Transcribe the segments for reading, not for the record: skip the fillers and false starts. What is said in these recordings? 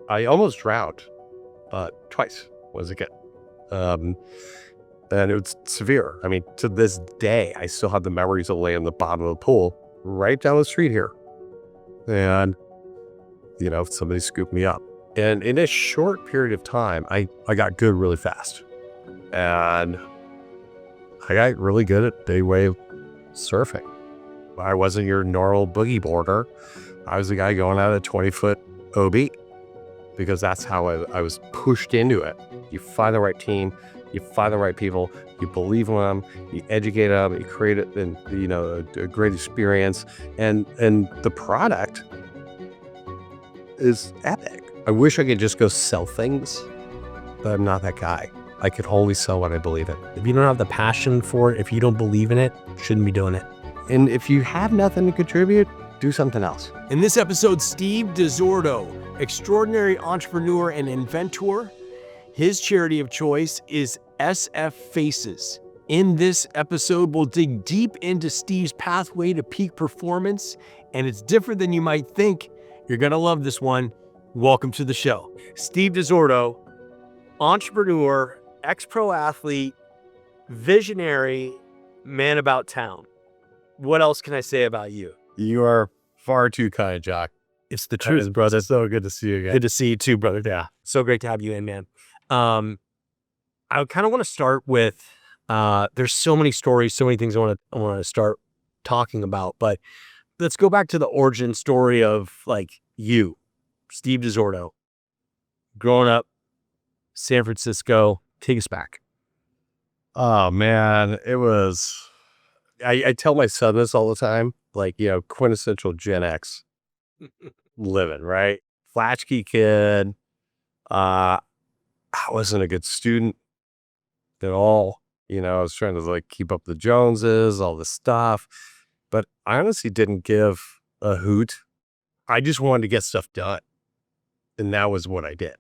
I almost drowned, twice was a kid. And it was severe. I mean, to this day, I still have the memories of laying in the bottom of the pool right down the street here. And, somebody scooped me up. And in a short period of time, I got good really fast. And I got really good at day wave surfing. I wasn't your normal boogie boarder. I was the guy going out a 20-foot OB because that's how I was pushed into it. You find the right team, you find the right people, you believe in them, you educate them, you create it, and a great experience, and the product is epic. I wish I could just go sell things, but I'm not that guy. I could only sell what I believe in. If you don't have the passion for it, if you don't believe in it, shouldn't be doing it. And if you have nothing to contribute, do something else. In this episode, Steve de Zordo, extraordinary entrepreneur and inventor. His charity of choice is SF Faces. In this episode, we'll dig deep into Steve's pathway to peak performance, and it's different than you might think. You're going to love this one. Welcome to the show. Steve de Zordo, entrepreneur, ex-pro athlete, visionary, man about town. What else can I say about you? You are far too kind, Jock. It's the truth, brother. It's so good to see you again. Good to see you too, brother. Yeah. So great to have you in, man. I kind of want to start with, there's so many stories, so many things I want to start talking about, but let's go back to the origin story of you, Steve de Zordo, growing up, San Francisco. Take us back. Oh man, it was, I tell my son this all the time, quintessential Gen X living, right? Latchkey kid. I wasn't a good student at all. I was trying to keep up the Joneses, all this stuff, but I honestly didn't give a hoot. I just wanted to get stuff done. And that was what I did.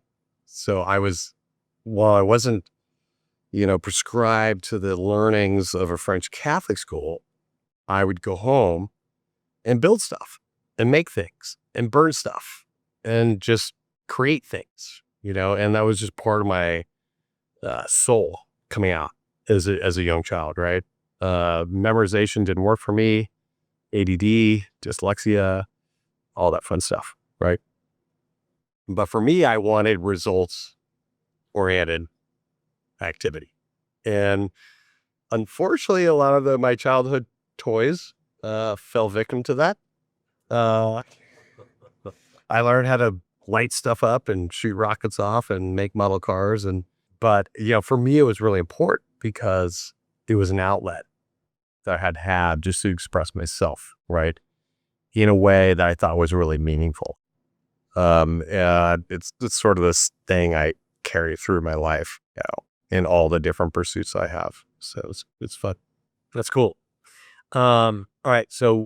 So while I wasn't, prescribed to the learnings of a French Catholic school, I would go home and build stuff and make things and burn stuff and just create things, and that was just part of my soul coming out as a young child, right? Memorization didn't work for me, ADD, dyslexia, all that fun stuff, right? But for me, I wanted results-oriented activity. And unfortunately, a lot of my childhood toys fell victim to that. I learned how to light stuff up and shoot rockets off and make model cars. But for me, it was really important because it was an outlet that I had to have just to express myself, right? In a way that I thought was really meaningful. And it's sort of this thing I carry through my life, in all the different pursuits I have. So it's fun. That's cool. All right. So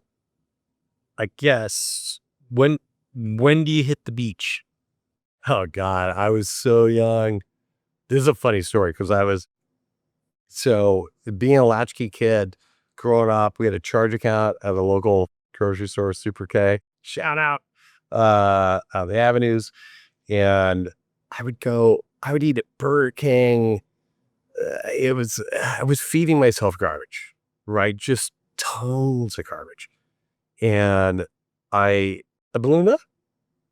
I guess when do you hit the beach? Oh God, I was so young. This is a funny story because being a latchkey kid growing up, we had a charge account at a local grocery store, Super K, shout out, on the avenues. And I would eat at Burger King. I was feeding myself garbage, right? Just tons of garbage. And I ballooned up.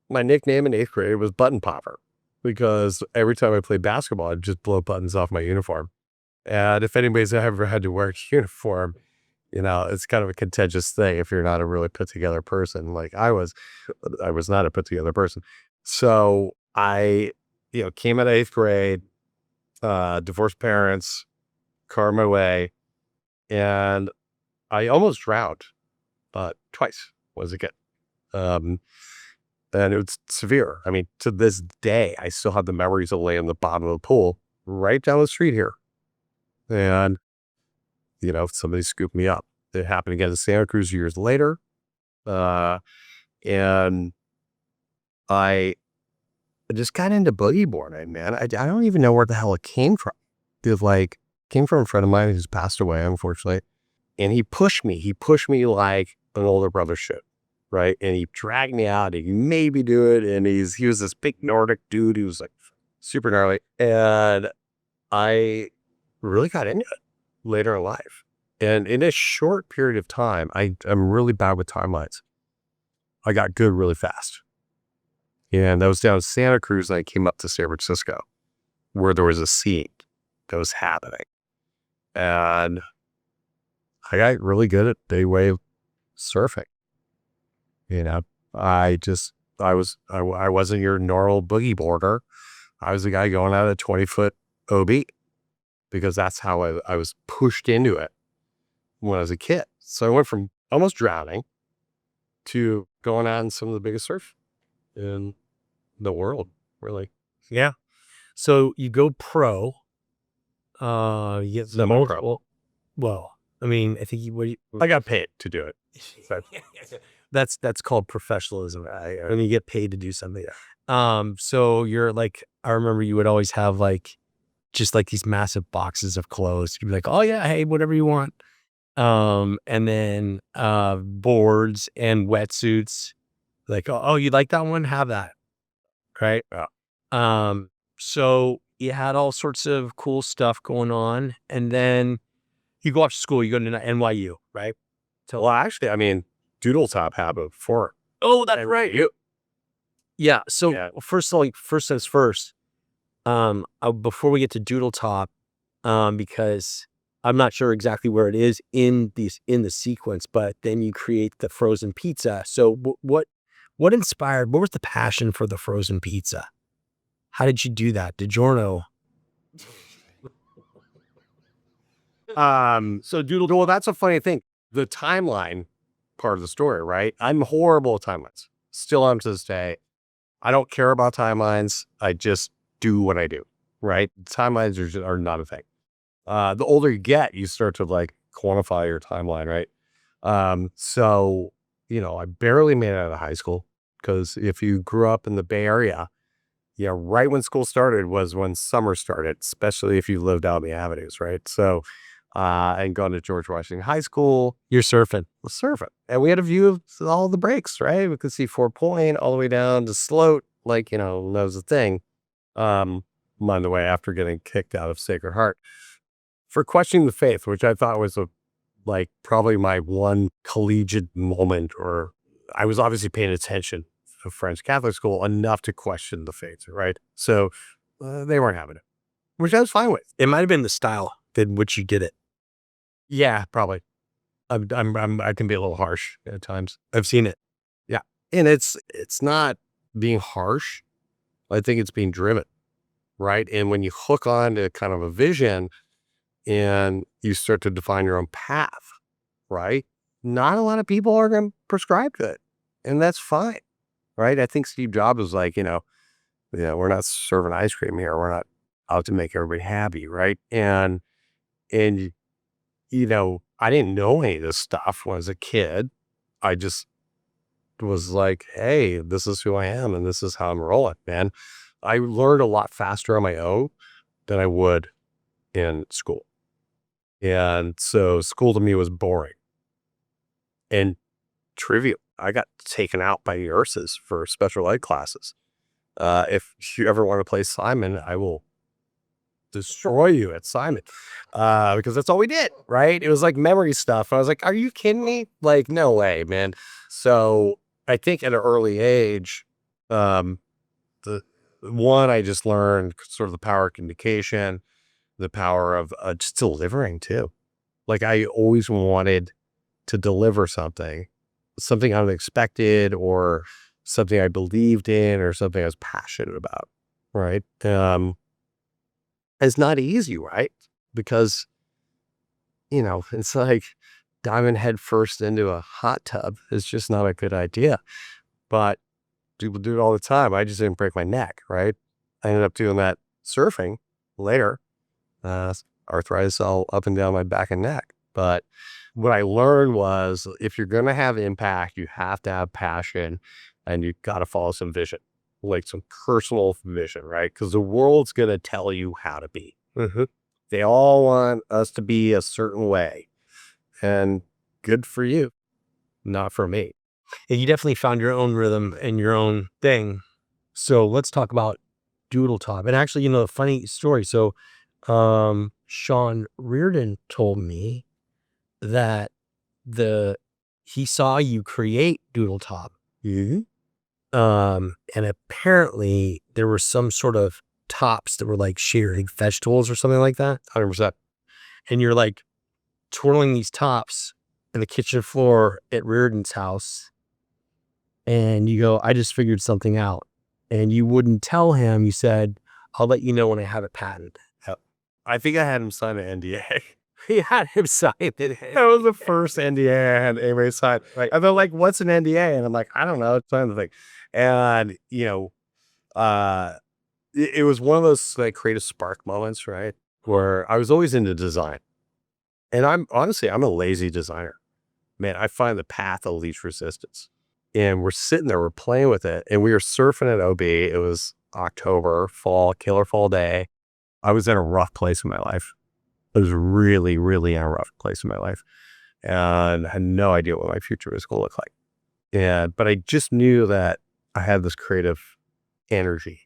My nickname in 8th grade was Button Popper because every time I played basketball, I'd just blow buttons off my uniform. And if anybody's ever had to wear a uniform, it's kind of a contentious thing if you're not a really put together person. Like I was not a put together person. So I, came out of 8th grade, divorced parents, car my way, and I almost drowned, twice was a kid. And it was severe. I mean, to this day, I still have the memories of laying in the bottom of the pool right down the street here. And, somebody scooped me up. It happened again in Santa Cruz years later. And I just got into boogie boarding, man. I don't even know where the hell it came from. It came from a friend of mine who's passed away, unfortunately. And he pushed me. He pushed me like an older brother should. right? And he dragged me out. He made me do it. And he was this big Nordic dude. He was like super gnarly. And I really got into it later in life. And in a short period of time, I'm really bad with timelines. I got good really fast. And I was down in Santa Cruz and I came up to San Francisco where there was a scene that was happening. And I got really good at day wave surfing. You know, I wasn't your normal boogie boarder. I was the guy going out a 20-foot OB because that's how I was pushed into it when I was a kid. So I went from almost drowning to going out in some of the biggest surf in the world, really. Yeah. So you go pro. You get the multiple. Well, I mean, I think I got paid to do it. So. That's called professionalism. When you get paid to do something. So you're like, I remember you would always have like, just like these massive boxes of clothes. You'd be like, oh yeah, hey, whatever you want. And then boards and wetsuits. Like, oh, you like that one? Have that. Right. Yeah. So you had all sorts of cool stuff going on. And then you go off to school, you go to NYU, right? Well, actually, I mean, Doodle Top had it before. Oh, that's right. Yeah. So Yeah. first things first, before we get to Doodle Top, because I'm not sure exactly where it is in the sequence, but then you create the frozen pizza. So what was the passion for the frozen pizza? How did you do that? DiGiorno. So Doodle, well, that's a funny thing. The timeline part of the story, right? I'm horrible at timelines. Still am to this day. I don't care about timelines. I just do what I do, right? Timelines are not a thing. The older you get, you start to like quantify your timeline, right? So, I barely made it out of high school because if you grew up in the Bay Area, right when school started was when summer started, especially if you lived out in the avenues, right? So, and gone to George Washington High School. You're surfing. And we had a view of all the breaks, right? We could see Fort Point all the way down to Sloat, like, that was the thing. On the way after getting kicked out of Sacred Heart for questioning the faith, which I thought was probably my one collegiate moment, or I was obviously paying attention to French Catholic school enough to question the faith, right? So they weren't having it, which I was fine with. It might have been the style in which you did it. Yeah, probably. I can be a little harsh at times. I've seen it. Yeah. And it's not being harsh. I think it's being driven, right? And when you hook on to kind of a vision and you start to define your own path, right? Not a lot of people are going to prescribe to it. And that's fine, right? I think Steve Jobs was like, we're not serving ice cream here. We're not out to make everybody happy, right? And I didn't know any of this stuff when I was a kid. I just was like, hey, this is who I am and this is how I'm rolling, man. I learned a lot faster on my own than I would in school. And so school to me was boring and trivial. I got taken out by nurses for special ed classes. If you ever want to play Simon, I will destroy you at Simon, because that's all we did, right? It was like memory stuff. I was like, are you kidding me? Like, no way, man. So I think at an early age, I just learned sort of the power of communication, the power of just delivering too. Like I always wanted to deliver something unexpected or something I believed in or something I was passionate about, right? It's not easy, right? Because, it's like diving head first into a hot tub is just not a good idea. But people do it all the time. I just didn't break my neck, right? I ended up doing that surfing later. Arthritis all up and down my back and neck. But what I learned was if you're going to have impact, you have to have passion and you got to follow some vision, like some personal vision, right? Because the world's going to tell you how to be. Mm-hmm. They all want us to be a certain way. And good for you, not for me. And you definitely found your own rhythm and your own thing. So let's talk about Doodle Top. And actually, a funny story. So Sean Reardon told me that he saw you create Doodle Top. Mm-hmm. And apparently there were some sort of tops that were like shearing vegetables or something like that. 100%. And you're like twirling these tops in the kitchen floor at Reardon's house. And you go, I just figured something out. And you wouldn't tell him. You said, I'll let you know when I have it patented. Yep. I think I had him sign an NDA. He had him sign it. That was the first NDA I had anybody sign. Right. And they're like, what's an NDA? And I'm like, I don't know. It's sign the thing. And, it was one of those like creative spark moments, right? Where I was always into design. And I'm a lazy designer. Man, I find the path of least resistance. And we're sitting there, we're playing with it. And we were surfing at OB. It was October, fall, killer fall day. I was in a rough place in my life. I was really, really in a rough place in my life. And I had no idea what my future was going to look like. But I just knew that I had this creative energy,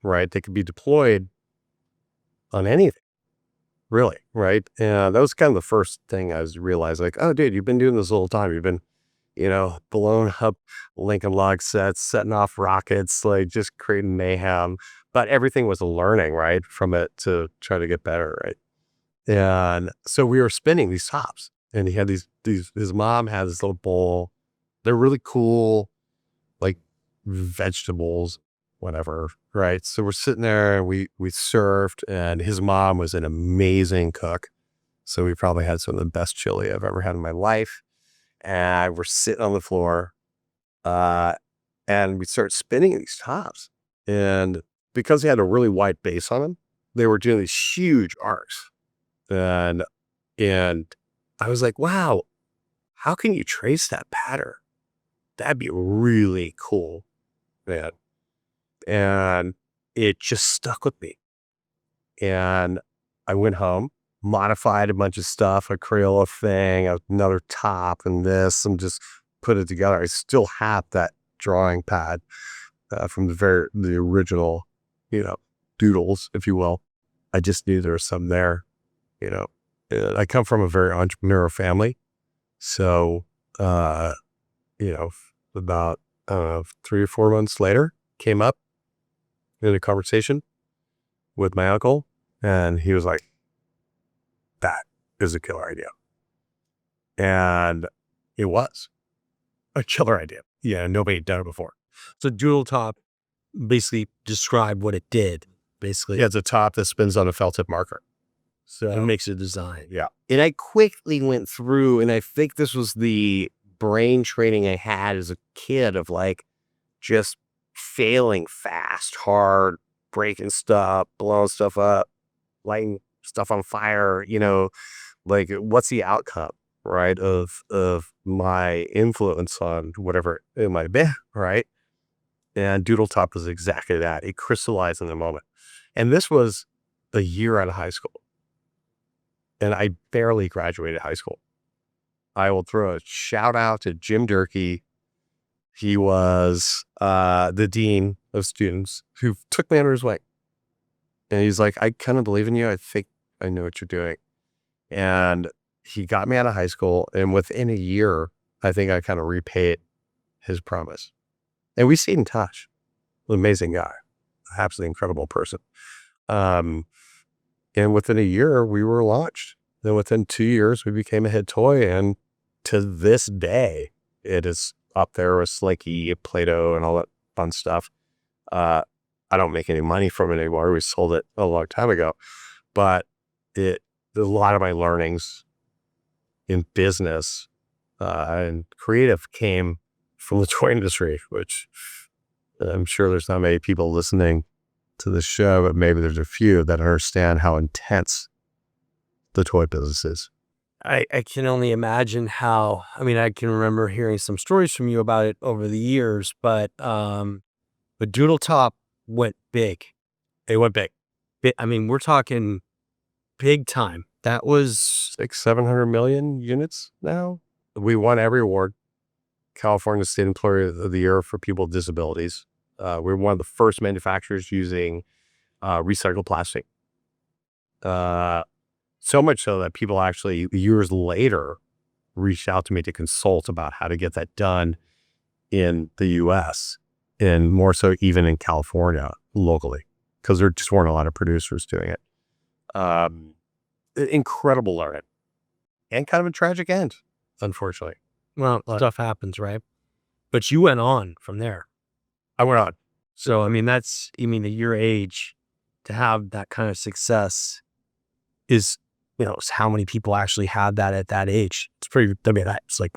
right? That could be deployed on anything, really, right? And that was kind of the first thing I was realized, like, oh, dude, you've been doing this the whole time. You've been, blowing up Lincoln Log sets, setting off rockets, like just creating mayhem. But everything was a learning, right, from it to try to get better, right? And so we were spinning these tops, and he had his mom had this little bowl. They're really cool, like vegetables, whatever, right? So we're sitting there and we surfed, and his mom was an amazing cook. So we probably had some of the best chili I've ever had in my life. And we're sitting on the floor, and we started spinning these tops. And because he had a really wide base on them, they were doing these huge arcs. And I was like, wow, how can you trace that pattern? That'd be really cool, man. And it just stuck with me. And I went home, modified a bunch of stuff, a Crayola thing, another top and this, and just put it together. I still have that drawing pad from the original, doodles, if you will. I just knew there was some there, I come from a very entrepreneurial family. So, about, I don't know, 3 or 4 months later, came up in a conversation with my uncle, and he was like, that is a killer idea. And it was a killer idea. Yeah, nobody had done it before. So Doodle Top basically described what it did. Basically, Yeah, it's a top that spins on a felt tip marker. So it makes a design. Yeah. And I quickly went through, and I think this was the brain training I had as a kid of like just failing fast, hard, breaking stuff, blowing stuff up, lighting stuff on fire, like what's the outcome, right, of my influence on whatever it might be, right? And Doodle Top was exactly that. It crystallized in the moment. And this was a year out of high school. And I barely graduated high school. I will throw a shout out to Jim Durkee. He was the dean of students who took me under his wing. And he's like, I kind of believe in you. I think I know what you're doing. And he got me out of high school. And within a year, I think I kind of repaid his promise. And we stayed in touch. An amazing guy. Absolutely incredible person. And within a year, we were launched. Then within 2 years, we became a hit toy. And to this day, it is up there with Slinky, Play-Doh, and all that fun stuff. I don't make any money from it anymore. We sold it a long time ago. But a lot of my learnings in business and creative came from the toy industry, which I'm sure there's not many people listening to this show, but maybe there's a few that understand how intense the toy business is. I can only imagine how, I can remember hearing some stories from you about it over the years, but Doodle Top went big. It went big. We're talking big time. That was 600-700 million units now. We won every award. California State Employer of the Year for people with disabilities. We're one of the first manufacturers using recycled plastic. So much so that people actually years later reached out to me to consult about how to get that done in the US and more so even in California locally, because there just weren't a lot of producers doing it. Incredible learning and kind of a tragic end, unfortunately. Well, stuff happens, right? But you went on from there. I went on. So, I mean, at your age, to have that kind of success is, how many people actually have that at that age? It's pretty, it's like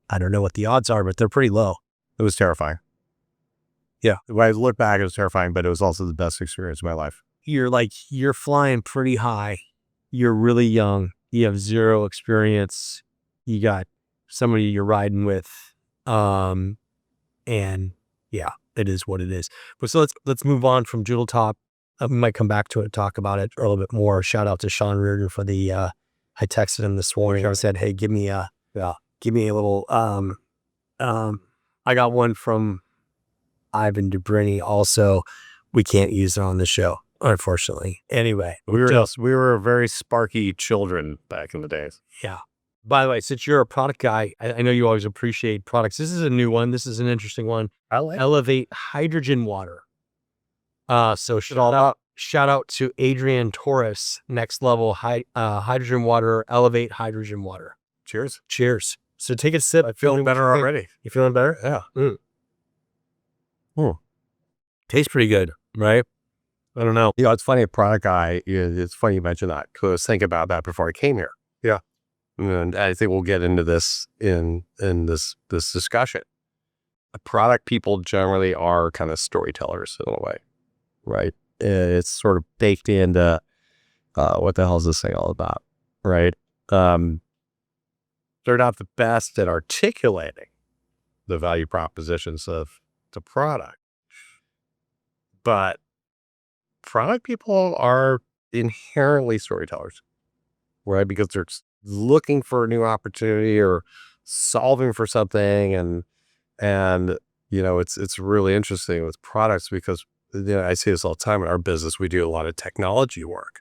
I don't know what the odds are, but they're pretty low. It was terrifying. Yeah. When I look back, it was terrifying, but it was also the best experience of my life. You're flying pretty high. You're really young. You have zero experience. You got somebody you're riding with. And yeah, it is what it is. But so let's move on from Doodle Top. We might come back to it and talk about it a little bit more. Shout out to Sean Reardon for the, I texted him this morning. I said, hey, give me a little, I got one from Ivan Dubrini also. We can't use it on the show, unfortunately. Anyway, we were very sparky children back in the days. Yeah. By the way, since you're a product guy, I know you always appreciate products. This is a new one. This is an interesting one. Elevate hydrogen water. So shout out to Adrian Torres, Next Level Hydrogen Water, Elevate Hydrogen Water. Cheers. Cheers. So take a sip. I feel better already. You feeling better? Yeah. Tastes pretty good, right? I don't know. It's funny, a product guy, it's funny you mentioned that, because I was thinking about that before I came here. Yeah. And I think we'll get into this in this discussion. Product people generally are kind of storytellers in a way, right? It's sort of baked into what the hell is this thing all about, right? They're not the best at articulating the value propositions of the product, but product people are inherently storytellers, right? Because they're looking for a new opportunity or solving for something, and it's really interesting with products, because I say this all the time in our business. We do a lot of technology work,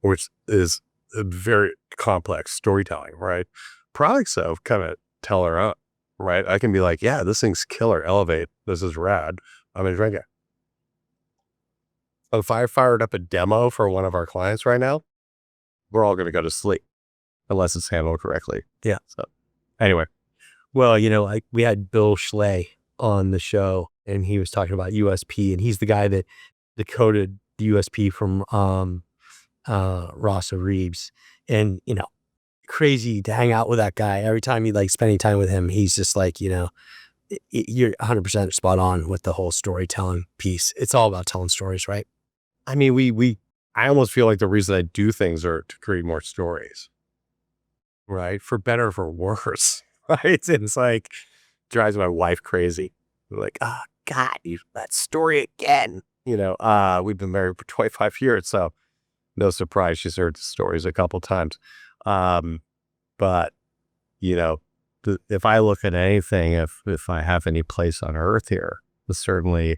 which is a very complex storytelling, right? Products, though, kind of tell our own, right? I can be like, yeah, this thing's killer, Elevate, this is rad, I'm gonna drink it. If I fired up a demo for one of our clients right now, we're all gonna go to sleep unless it's handled correctly. Yeah. So anyway. Well, we had Bill Schley on the show, and he was talking about USP, and he's the guy that decoded the USP from Rossa Reeves. And, crazy to hang out with that guy. Every time you spending time with him, he's just like, you're 100% spot on with the whole storytelling piece. It's all about telling stories, right? I mean, I almost feel like the reason I do things are to create more stories, right? For better or for worse, right? It's like, drives my wife crazy. Like, oh God, that story again. We've been married for 25 years, so no surprise she's heard the stories a couple times. But if I look at anything, if I have any place on earth here, it's certainly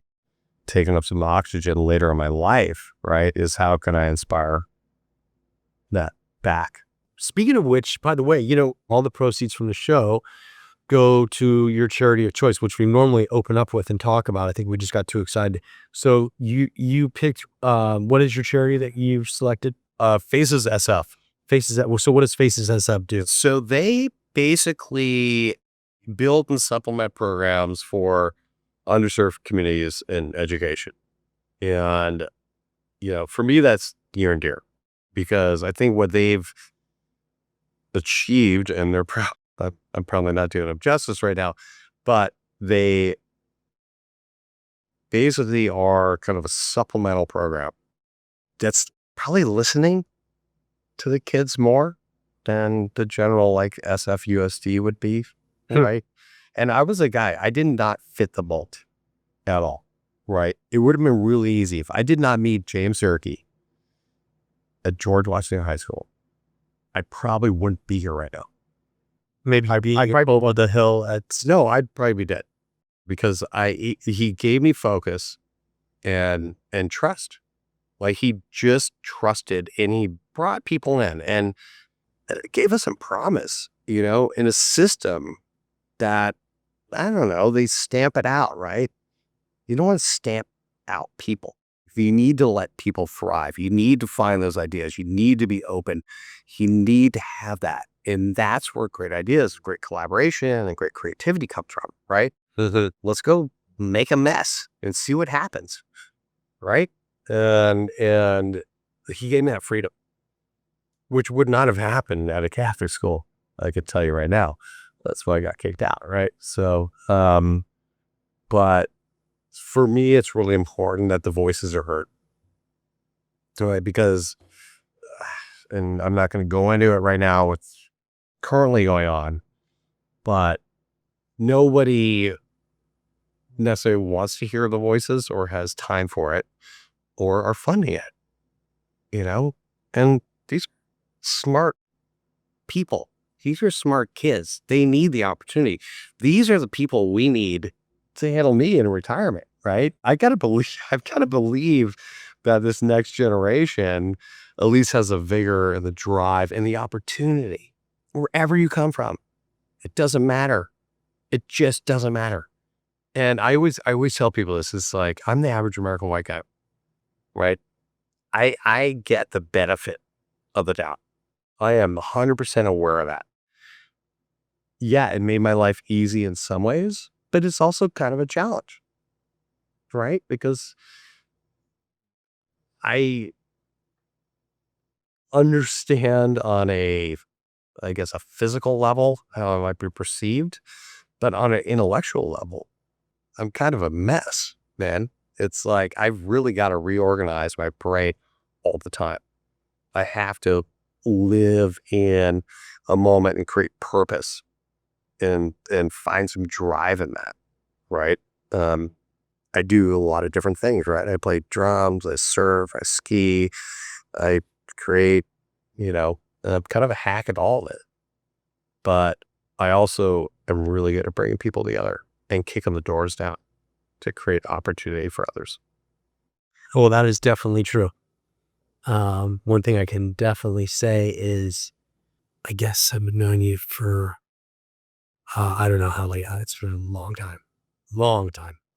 taking up some oxygen later in my life, right, is how can I inspire that back? Speaking of which, by the way, all the proceeds from the show go to your charity of choice, which we normally open up with and talk about. I think we just got too excited. So you picked, what is your charity that you've selected? Faces SF. So what does Faces SF do? So they basically build and supplement programs for underserved communities in education. And, for me, that's near and dear, because I think what they've achieved, and they're proud, I'm probably not doing them justice right now, but they basically are kind of a supplemental program that's probably listening to the kids more than the general SFUSD would be, right? And I was a guy, I did not fit the mold at all, right? It would have been really easy if I did not meet James Zerke at George Washington High School. I probably wouldn't be here right now. Maybe I probably over the hill at no, I'd probably be dead because he gave me focus and trust. Like he just trusted and he brought people in and gave us some promise, in a system that, I don't know, they stamp it out, right? You don't want to stamp out people. You need to let people thrive. You need to find those ideas. You need to be open. You need to have that. And that's where great ideas, great collaboration, and great creativity comes from, right? Let's go make a mess and see what happens, right? And he gave me that freedom, which would not have happened at a Catholic school. I could tell you right now. That's why I got kicked out, right? So, but for me, it's really important that the voices are heard, right? Because, and I'm not going to go into it right now, what's currently going on, but nobody necessarily wants to hear the voices or has time for it or are funding it, and these smart people, these are smart kids. They need the opportunity. These are the people we need to handle me in retirement, right? I've got to believe that this next generation at least has the vigor and the drive and the opportunity wherever you come from. It doesn't matter. It just doesn't matter. And I always tell people this is like, I'm the average American white guy, right? I get the benefit of the doubt. I am 100% aware of that. Yeah, it made my life easy in some ways, but it's also kind of a challenge, right? Because I understand on I guess, a physical level how I might be perceived, but on an intellectual level, I'm kind of a mess, man. It's like I've really got to reorganize my brain all the time. I have to live in a moment and create purpose and find some drive in that, right? I do a lot of different things, right? I play drums, I surf, I ski, I create, I'm kind of a hack at all of it. But I also am really good at bringing people together and kicking the doors down to create opportunity for others. Well, that is definitely true. One thing I can definitely say is, I guess I've known you for, I don't know how late, it's been a long time.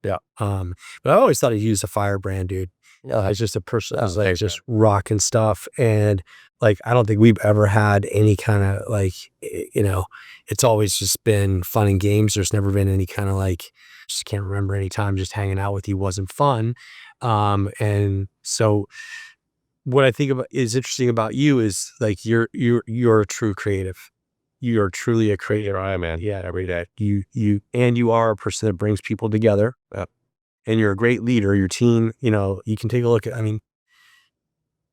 Yeah. But I always thought he was a firebrand, dude. It's just a person who's like thanks, just rocking stuff. And like, I don't think we've ever had any kind of like, it's always just been fun and games. There's never been any kind of like, just can't remember any time just hanging out with you wasn't fun. And so what I think about is interesting about you is like, you're a true creative. You are truly a creator. I am, man. Yeah, every day. You are a person that brings people together. And you're a great leader. Your team, you can take a look at, I mean,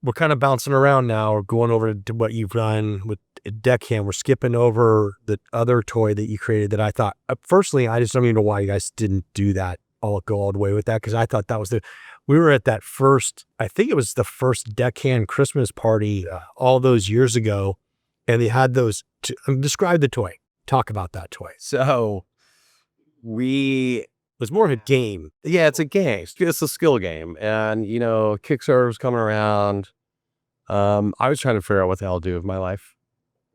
we're kind of bouncing around now. We're going over to what you've done with Deckhand. We're skipping over the other toy that you created that I thought, personally, I just don't even know why you guys didn't do that, go all the way with that. Cause I thought that was we were at that first, I think it was the first Deckhand Christmas party all those years ago. And they had those, describe the toy. Talk about that toy. So it was more of a game. Yeah, it's a game. It's a skill game. And, Kickstarter's coming around. I was trying to figure out what the hell to do with my life,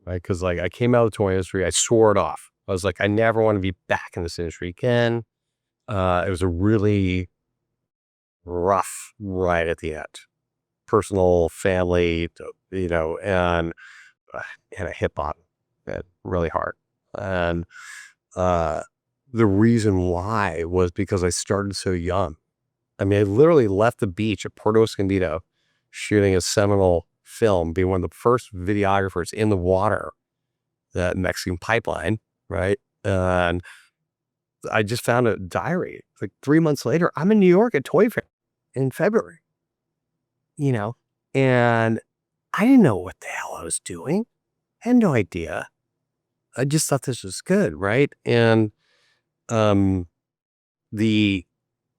right? Because like I came out of the toy industry, I swore it off. I was like, I never want to be back in this industry again. It was a really rough ride at the end. Personal, family, and I hit bottom really hard. And the reason why was because I started so young. I mean, I literally left the beach at Puerto Escondido shooting a seminal film, being one of the first videographers in the water, that Mexican pipeline, right? And I just found a diary. Like 3 months later, I'm in New York at Toy Fair in February, and I didn't know what the hell I was doing. I had no idea. I just thought this was good, right? And the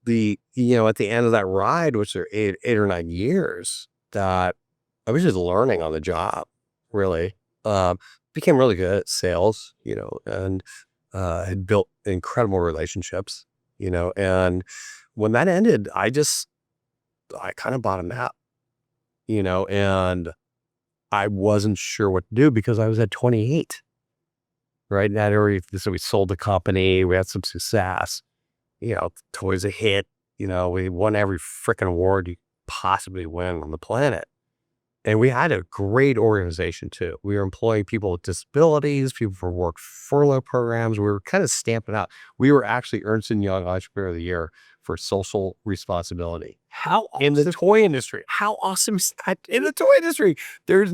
at the end of that ride, which are 8 or 9 years, that I was just learning on the job, really. became really good at sales, and had built incredible relationships, and when that ended, I kind of bottomed out, and I wasn't sure what to do because I was at 28, right? So we sold the company, we had some success, toys a hit, we won every freaking award you possibly win on the planet. And we had a great organization too. We were employing people with disabilities, people for work furlough programs. We were kind of stamping out. We were actually Ernst & Young Entrepreneur of the Year for social responsibility. How awesome. In the toy industry. How awesome is that? In the toy industry. There's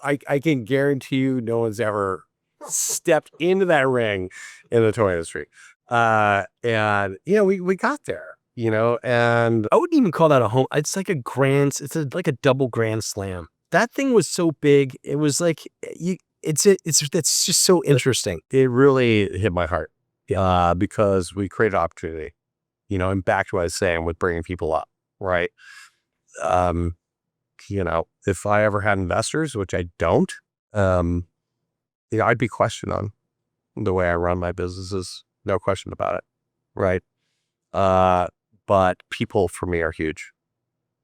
I can guarantee you no one's ever stepped into that ring in the toy industry. And we got there. And I wouldn't even call that a home. It's like like a double grand slam. That thing was so big. It was like, it's just so interesting. It really hit my heart, because we created opportunity, and back to what I was saying with bringing people up, right? If I ever had investors, which I don't, I'd be questioned on the way I run my businesses. No question about it. Right. But people for me are huge.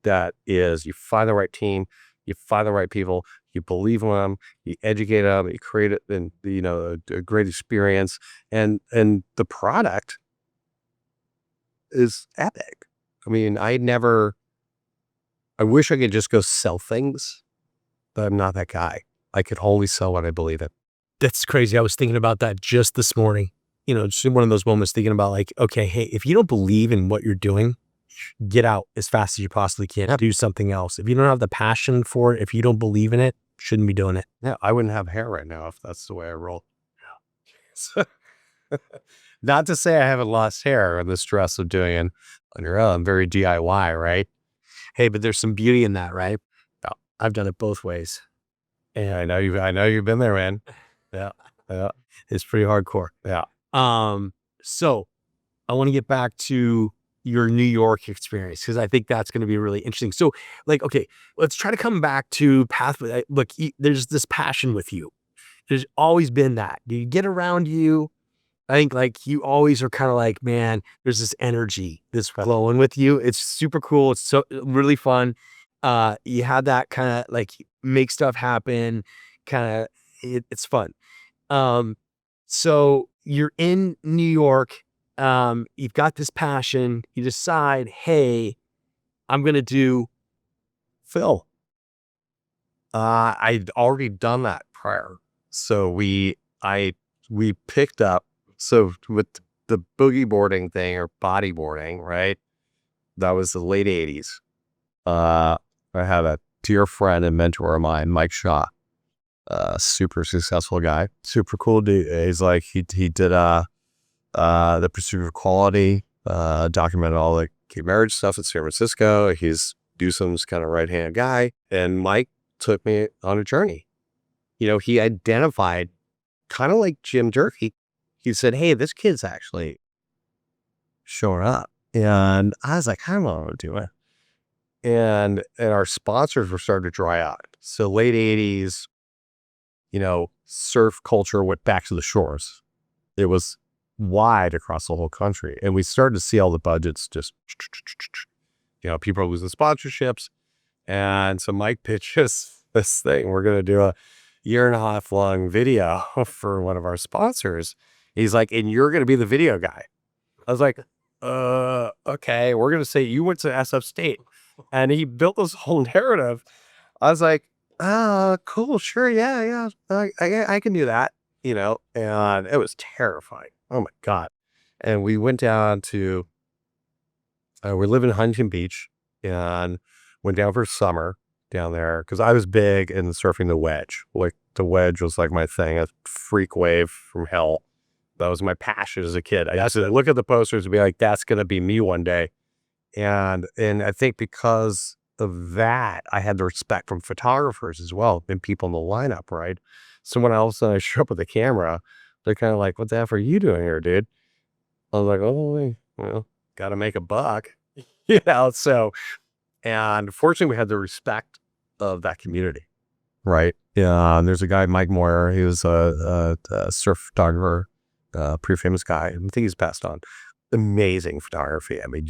That is, you find the right team, you find the right people, you believe in them, you educate them, you create it, and a great experience, and the product is epic. I mean, I wish I could just go sell things, but I'm not that guy. I could only sell what I believe in. That's crazy. I was thinking about that just this morning. Just one of those moments thinking about like, okay, hey, if you don't believe in what you're doing, get out as fast as you possibly can. Do something else. If you don't have the passion for it, if you don't believe in it, shouldn't be doing it. Yeah, I wouldn't have hair right now if that's the way I roll. Yeah. Not to say I haven't lost hair in the stress of doing it on your own. Very DIY, right? Hey, but there's some beauty in that, right? No, I've done it both ways. And I know you've been there, man. Yeah. Yeah. It's pretty hardcore. Yeah. So I want to get back to your New York experience, because I think that's going to be really interesting. So okay, let's try to come back to pathway. Look, there's this passion with you. There's always been that. You get around you. I think you always are kind of like, man, there's this energy that's flowing with you. It's super cool. It's so really fun. You had that kind of make stuff happen. It's fun. So you're in New York, you've got this passion, you decide, hey, I'm going to do Phil. I'd already done that prior. So we picked up, so with the boogie boarding thing or bodyboarding, right? That was the late 80s. I had a dear friend and mentor of mine, Mike Shaw. Super successful guy, super cool dude. He's like, he did The Pursuit of Quality, documented all the gay marriage stuff in San Francisco. He's Newsom's kind of right-hand guy. And Mike took me on a journey. He identified, kind of like Jim Durkee. He said, hey, this kid's actually showing up. And I was like, I don't want to do it. And our sponsors were starting to dry out. So late 80s, surf culture went back to the shores. It was wide across the whole country. And we started to see all the budgets just, people are losing sponsorships. And so Mike pitches this thing. We're going to do a 1.5 year long video for one of our sponsors. He's like, and you're going to be the video guy. I was like, okay, we're going to say you went to SF State. And he built this whole narrative. I was like, cool, sure, yeah, I can do that, and it was terrifying. Oh my God. And we went down to, we live in Huntington Beach, and went down for summer down there, because I was big in surfing the wedge. Like, the wedge was like my thing, a freak wave from hell. That was my passion as a kid. I used to look at the posters and be like, that's going to be me one day. And I think because of that, I had the respect from photographers as well, and people in the lineup, right? So when all of a sudden I show up with a camera, they're kind of like, what the F are you doing here, dude? I was like, oh, well, got to make a buck, so, and fortunately we had the respect of that community. right? Yeah, there's a guy, Mike Moyer. He was a surf photographer, pretty famous guy. I think he's passed on. Amazing photography. I mean,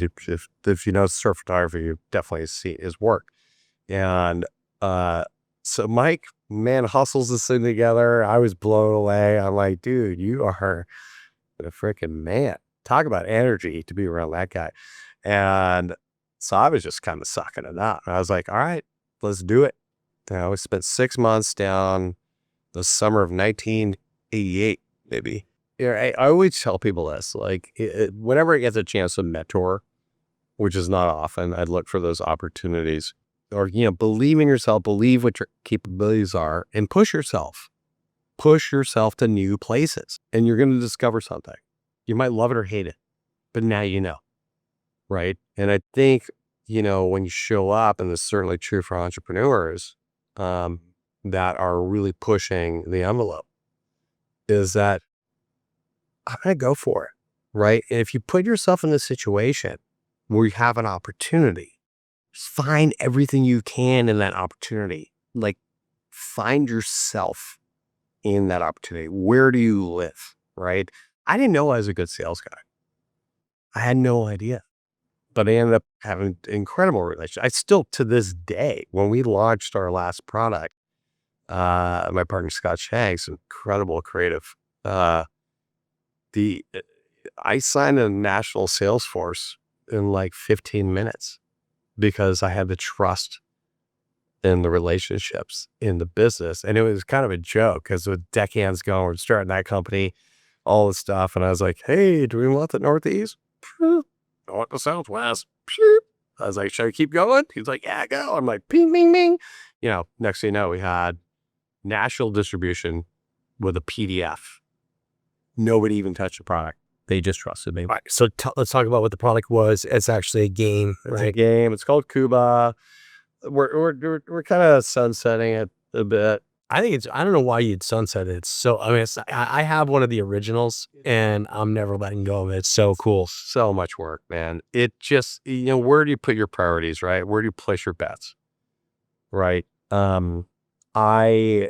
if you know surf photography, you definitely see his work. And so Mike, man, hustles this thing together. I was blown away. I'm like, dude, you are a freaking man. Talk about energy to be around that guy. And so I was just kind of sucking it up. I was like, all right, let's do it. We spent 6 months down the summer of 1988, maybe. Yeah, I always tell people this, like, whenever I get a chance to mentor, which is not often, I'd look for those opportunities. Or, believe in yourself, believe what your capabilities are, and push yourself. Push yourself to new places, and you're going to discover something. You might love it or hate it, but now you know, right? And I think, when you show up, and this is certainly true for entrepreneurs that are really pushing the envelope, is that I'm going to go for it, right? And if you put yourself in a situation where you have an opportunity, find everything you can in that opportunity. Like, find yourself in that opportunity. Where do you live, right? I didn't know I was a good sales guy. I had no idea. But I ended up having incredible relationship. I still, to this day, when we launched our last product, my partner Scott Shanks, incredible creative, I signed a national sales force in like 15 minutes because I had the trust in the relationships in the business. And it was kind of a joke because with Deckhand's going, we're starting that company, all this stuff. And I was like, hey, do we want the Northeast? I want the Southwest. I was like, should I keep going? He's like, yeah, go. I'm like, ping, ping, ping. Next thing you know, we had national distribution with a PDF. Nobody even touched the product. They just trusted me. All right, so let's talk about what the product was. It's actually a game, It's right? a game. It's called Cuba. We're kind of sunsetting it a bit. I don't know why you'd sunset it. It's so, I have one of the originals and I'm never letting go of it. It's so cool. So much work, man. It just, where do you put your priorities, right? Where do you place your bets, right? I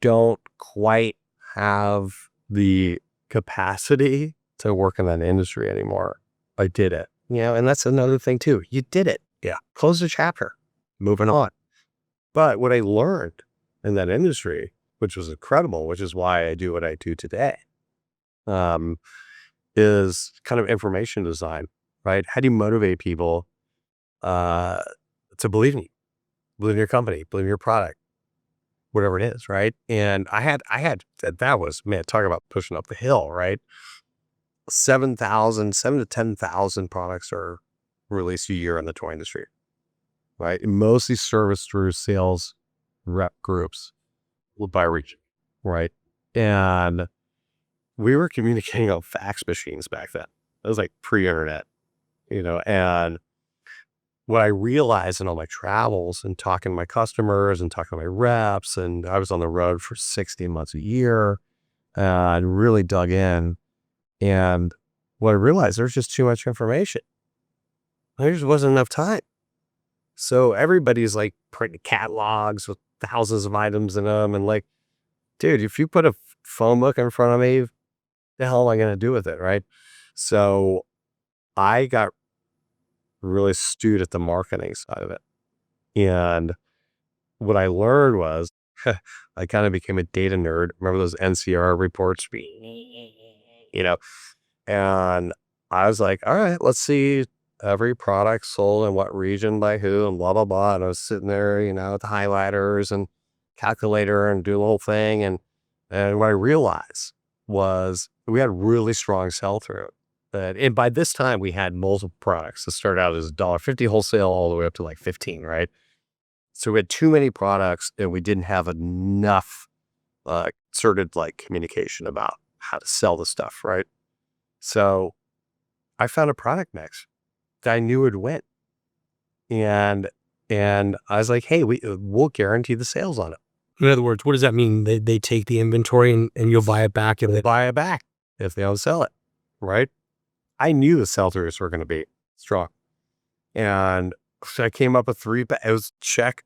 don't quite have the capacity to work in that industry anymore. I did it, and that's another thing too. You did it. Yeah. Close the chapter, moving on. But what I learned in that industry, which was incredible, which is why I do what I do today, is kind of information design, right? How do you motivate people to believe in you, believe in your company, believe in your product, whatever it is, right? And I had that was, man, talk about pushing up the hill, right? 7 to 10,000 products are released a year in the toy industry, right? And mostly serviced through sales rep groups by region, right? And we were communicating on fax machines back then. It was like pre-internet, and what I realized in all my travels and talking to my customers and talking to my reps, and I was on the road for 16 months a year and really dug in. And what I realized, there's just too much information. There just wasn't enough time. So everybody's like printing catalogs with thousands of items in them. And like, dude, if you put a phone book in front of me, the hell am I going to do with it, right? So I got really astute at the marketing side of it. And what I learned was I kind of became a data nerd. Remember those NCR reports? And I was like, all right, let's see every product sold in what region by who and blah, blah, blah. And I was sitting there, with the highlighters and calculator and do the whole thing. And what I realized was we had really strong sell-through. And by this time, we had multiple products that started out as $1.50 wholesale all the way up to like 15, right? So we had too many products and we didn't have enough concerted like communication about how to sell the stuff, right? So I found a product mix that I knew would win. And I was like, hey, we'll guarantee the sales on it. In other words, what does that mean? They take the inventory and you'll buy it back? They'll buy it back if they don't sell it, right? I knew the sell-throughs were going to be strong. And so I came up with 3, it was check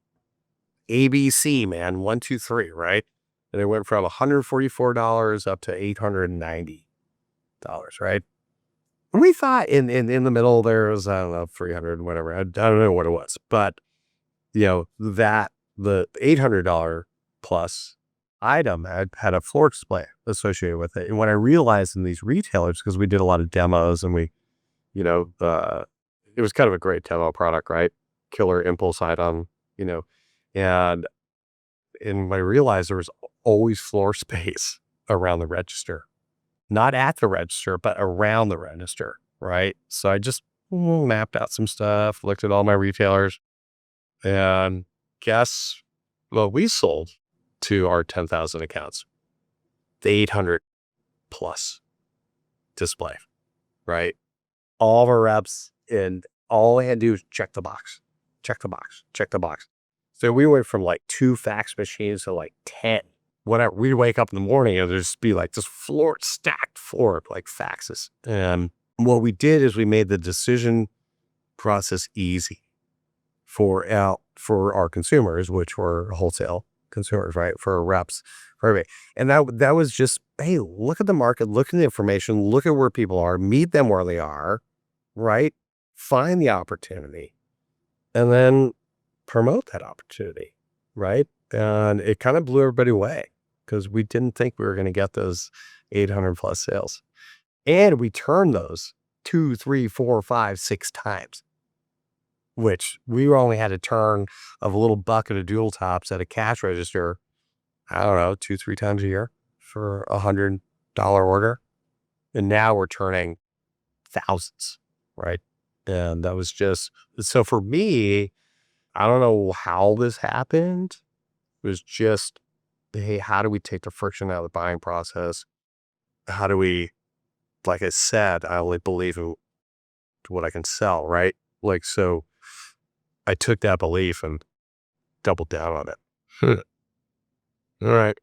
ABC, man, 1, 2, 3, right? And it went from $144 up to $890, right? And we thought in the middle there was, I don't know, 300, whatever. I don't know what it was, but that the $800 plus item had a floor display associated with it. And when I realized in these retailers, because we did a lot of demos and we, it was kind of a great demo product, right? Killer impulse item, and when I realized there was always floor space around the register, not at the register, but around the register, right? So I just mapped out some stuff, looked at all my retailers, and guess what we sold to our 10,000 accounts? The 800 plus display, right? All of our reps, and all I had to do was check the box, check the box, check the box. So we went from like 2 fax machines to like 10. Whenever we wake up in the morning, and there's just be like this stacked floor of like faxes. And what we did is we made the decision process easy for our consumers, which were wholesale consumers, right? For our reps, for everybody. And that was just, hey, look at the market, look at the information, look at where people are, meet them where they are, right? Find the opportunity, and then promote that opportunity, right? And it kind of blew everybody away because we didn't think we were going to get those 800 plus sales. And we turned those 2, 3, 4, 5, 6 times, which we only had to turn of a little bucket of Doodle tops at a cash register, I don't know, 2, 3 times a year for $100 order. And now we're turning thousands, right? And that was just, so for me, I don't know how this happened. It was just, hey, how do we take the friction out of the buying process? How do we, like I said, I only believe in what I can sell, right? Like, so I took that belief and doubled down on it. All right.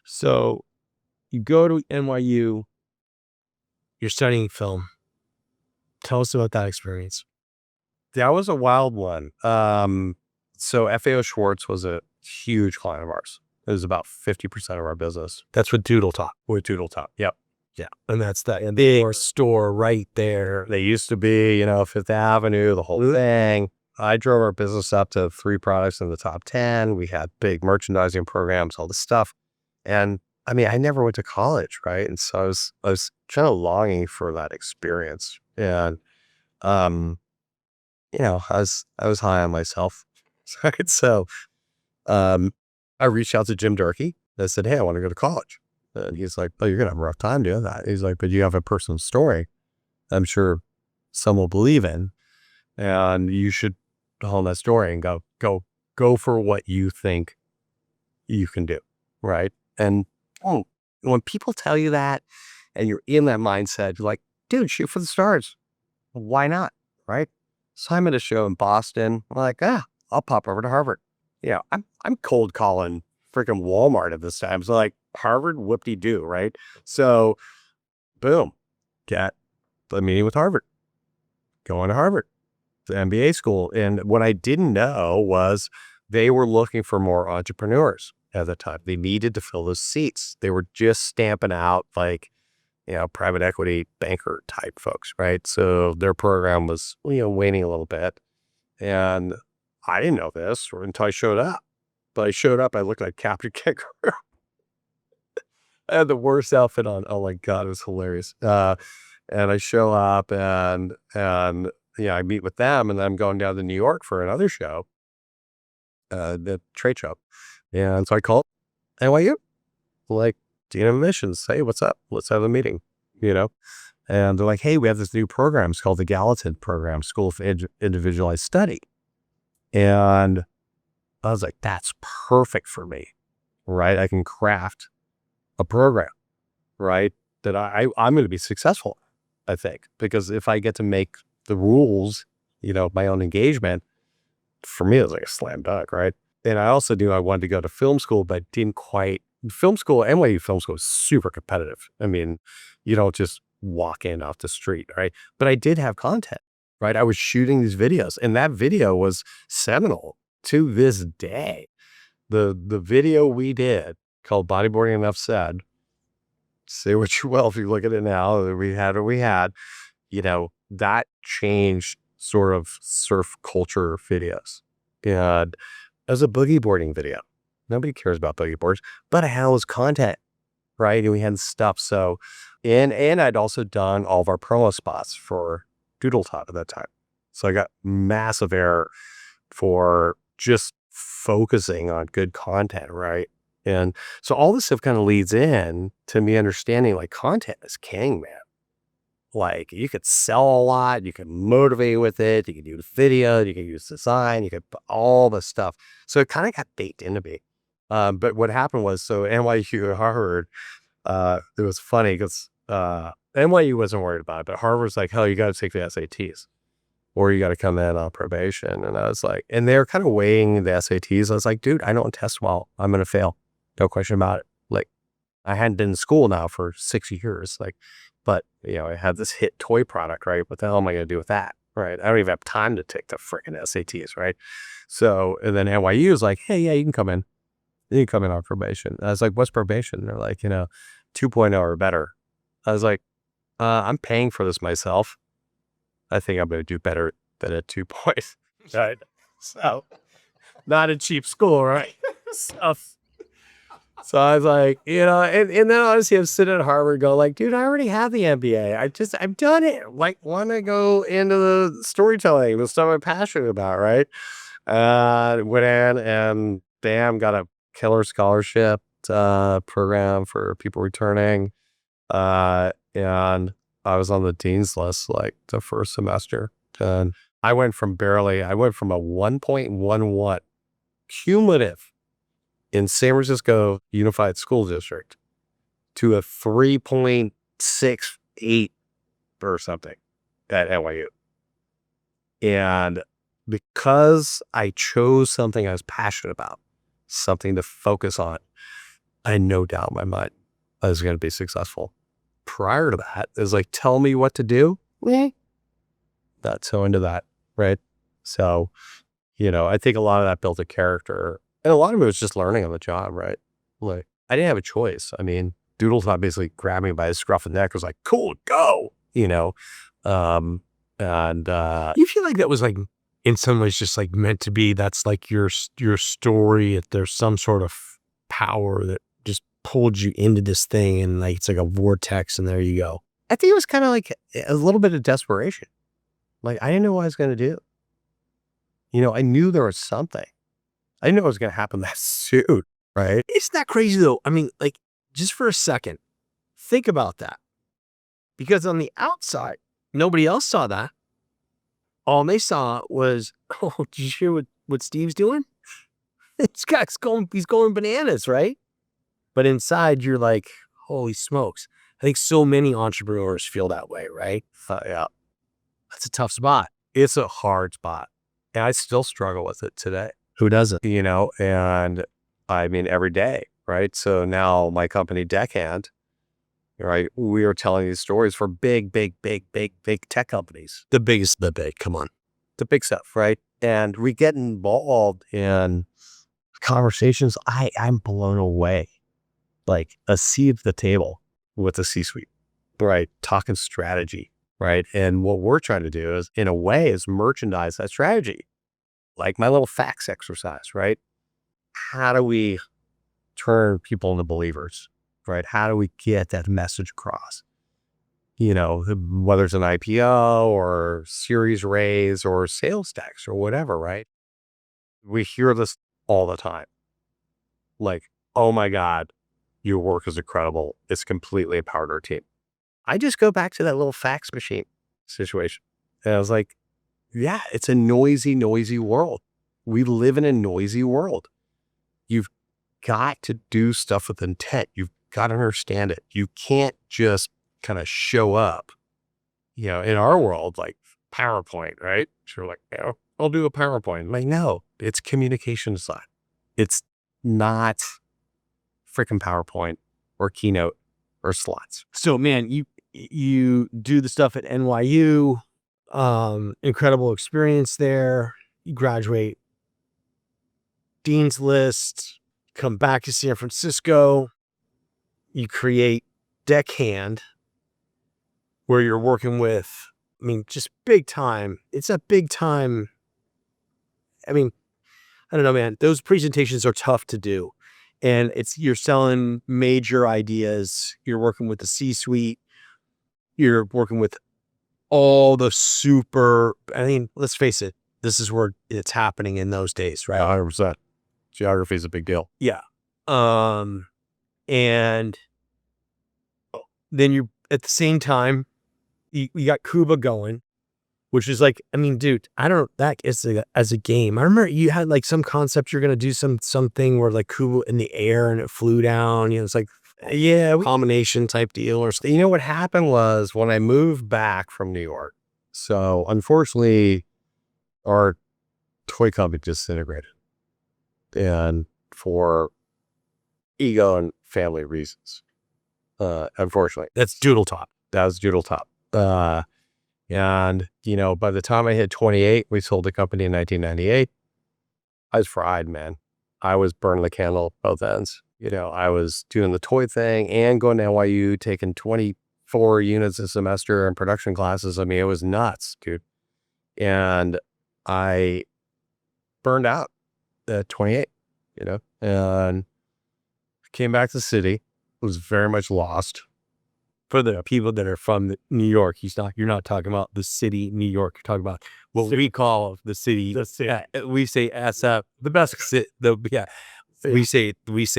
So you go to NYU, you're studying film. Tell us about that experience. That was a wild one. So FAO Schwartz was a huge client of ours. It was about 50% of our business. That's with Doodle Top. With Doodle Top. Yep. Yeah. And that's that big store right there. They used to be, Fifth Avenue, the whole thing. I drove our business up to 3 products in the top 10. We had big merchandising programs, all this stuff. And I mean, I never went to college, right? And so I was kind of longing for that experience. And, I was high on myself. Right? So, I reached out to Jim Durkee. I said, hey, I want to go to college. And he's like, oh, you're going to have a rough time doing that. He's like, but you have a personal story I'm sure some will believe in, and you should hone that story and go for what you think you can do. Right. And when people tell you that and you're in that mindset, you're like, dude, shoot for the stars. Why not? Right. So I'm at a show in Boston. I'm like, I'll pop over to Harvard. I'm cold calling freaking Walmart at this time. So like, Harvard, whoop-de-doo, right? So boom, get the meeting with Harvard, going to Harvard, the MBA school. And what I didn't know was they were looking for more entrepreneurs at the time. They needed to fill those seats. They were just stamping out like, private equity banker type folks, right? So their program was, waning a little bit. And I didn't know this until I showed up. But I showed up, I looked like Captain Kangaroo. I had the worst outfit on. Oh my God, it was hilarious. And I show up and I meet with them, and then I'm going down to New York for another show, the trade show. And so I called NYU, like, Dean of Admissions, hey, what's up? Let's have a meeting, And they're like, hey, we have this new program. It's called the Gallatin Program, School of Individualized Study. And I was like, that's perfect for me, right? I can craft a program, right? That I'm going to be successful, I think, because if I get to make the rules, my own engagement, for me, it was like a slam dunk, right? And I also knew I wanted to go to film school, but didn't quite. Film school, NYU film school is super competitive. I mean, you don't just walk in off the street, right? But I did have content, right? I was shooting these videos, and that video was seminal to this day, the video we did called Bodyboarding Enough Said, say what you will, if you look at it now, we had what we had, that changed sort of surf culture videos. And as a boogie boarding video, nobody cares about boogie boards, but it was content, right? And we had stuff. So, and I'd also done all of our promo spots for Doodle at that time. So I got massive air for just focusing on good content, right? And so all this stuff kind of leads in to me understanding like content is king, man. Like you could sell a lot, you can motivate with it, you can use video, you can use design, you could put all this stuff. So it kind of got baked into me. But what happened was, so NYU and Harvard, it was funny because NYU wasn't worried about it, but Harvard's like, hell, you got to take the SATs or you got to come in on probation. And I was like, and they're kind of weighing the SATs. I was like, dude, I don't test well. I'm going to fail. No question about it. Like I hadn't been in school now for 6 years. Like, but I had this hit toy product, right? What the hell am I going to do with that? Right. I don't even have time to take the freaking SATs. Right. So, and then NYU is like, hey, yeah, you can come in. You can come in on probation. I was like, what's probation? They're like, 2.0 or better. I was like, I'm paying for this myself. I think I'm going to do better than a 2 point. Right. So not a cheap school, right? So I was like, and then honestly, I'm sitting at Harvard going like, dude, I already have the MBA. I've done it. Like, want to go into the storytelling, the stuff I'm passionate about, right? Went in and bam, got a killer scholarship program for people returning. And I was on the dean's list like the first semester. And I went from a 1.11 cumulative in San Francisco Unified School District to a 3.68 or something at NYU. And because I chose something I was passionate about, something to focus on, I had no doubt in my mind I was going to be successful. Prior to that, it was like, tell me what to do. Not so into that, right? So, I think a lot of that built a character. And a lot of it was just learning on the job, right? Like, I didn't have a choice. I mean, Doodle basically grabbed me by the scruff of the neck, was like, cool, go, and You feel like that was like, in some ways, just like meant to be. That's like your story. If there's some sort of power that just pulled you into this thing, and like it's like a vortex, and there you go. I think it was kind of like a little bit of desperation. Like, I didn't know what I was going to do. I knew there was something. I didn't know it was going to happen that soon, right? Isn't that crazy though? I mean, like, just for a second, think about that. Because on the outside, nobody else saw that. All they saw was, oh, did you hear what Steve's doing? He's going bananas, right? But inside, you're like, holy smokes. I think so many entrepreneurs feel that way, right? Yeah. That's a tough spot. It's a hard spot. And I still struggle with it today. Who doesn't? And I mean, every day, right? So now my company, Deckhand, right? We are telling these stories for big tech companies. The biggest, the big, come on. The big stuff, right? And we get involved in conversations. I'm blown away. Like a seat at the table with the C-suite, right? Talking strategy, right? And what we're trying to do is, in a way, is merchandise that strategy. Like my little facts exercise, right? How do we turn people into believers, right? How do we get that message across? Whether it's an IPO or series raise or sales tax or whatever, right? We hear this all the time. Like, oh my God, your work is incredible. It's completely empowered our team. I just go back to that little fax machine situation. And I was like, yeah, it's a noisy world. We live in a noisy world. You've got to do stuff with intent. You've got to understand it. You can't just kind of show up, in our world, like PowerPoint, right? So you're like, I'll do a PowerPoint. Like, no, it's communication design. It's not freaking PowerPoint or Keynote or slides. So man, you do the stuff at NYU, incredible experience there. You graduate Dean's List, come back to San Francisco, you create Deckhand, where you're working with, I mean, just big time. It's a big time. I mean, I don't know, man. Those presentations are tough to do. And you're selling major ideas. You're working with the C-suite. You're working with all the super, I mean, let's face it, this is where it's happening in those days, right? 100%. Geography is a big deal. Yeah. And then you, at the same time, you got Cuba going, which is like, I mean, dude, I don't know, that is as a game. I remember you had like some concept, you're going to do something where like Cuba in the air and it flew down, it's like, yeah, combination type deal or something. You know what happened was when I moved back from New York, so unfortunately our toy company disintegrated, and for ego and family reasons, unfortunately. That's Doodle Top. That was Doodle Top. And by the time I hit 28, we sold the company in 1998. I was fried, man. I was burning the candle at both ends. I was doing the toy thing and going to NYU, taking 24 units a semester in production classes. I mean, it was nuts, dude. And I burned out at 28, and came back to the city, was very much lost. For the people that are from New York, you're not talking about the city, New York. You're talking about what we call the city. We say SF, the best. We say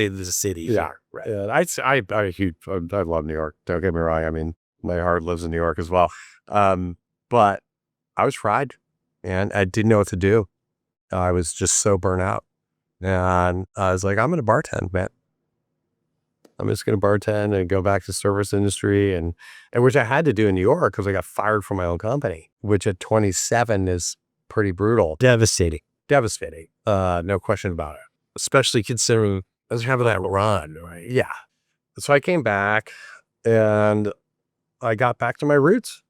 the city. Yeah, here, right. I love New York. Don't get me wrong. I mean, my heart lives in New York as well. But I was fried, and I didn't know what to do. I was just so burnt out, and I was like, I'm going to bartend, man. I'm just going to bartend and go back to service industry, and which I had to do in New York because I got fired from my own company, which at 27 is pretty brutal. Devastating. No question about it. Especially considering I was having that run, right? Yeah. So I came back and I got back to my roots.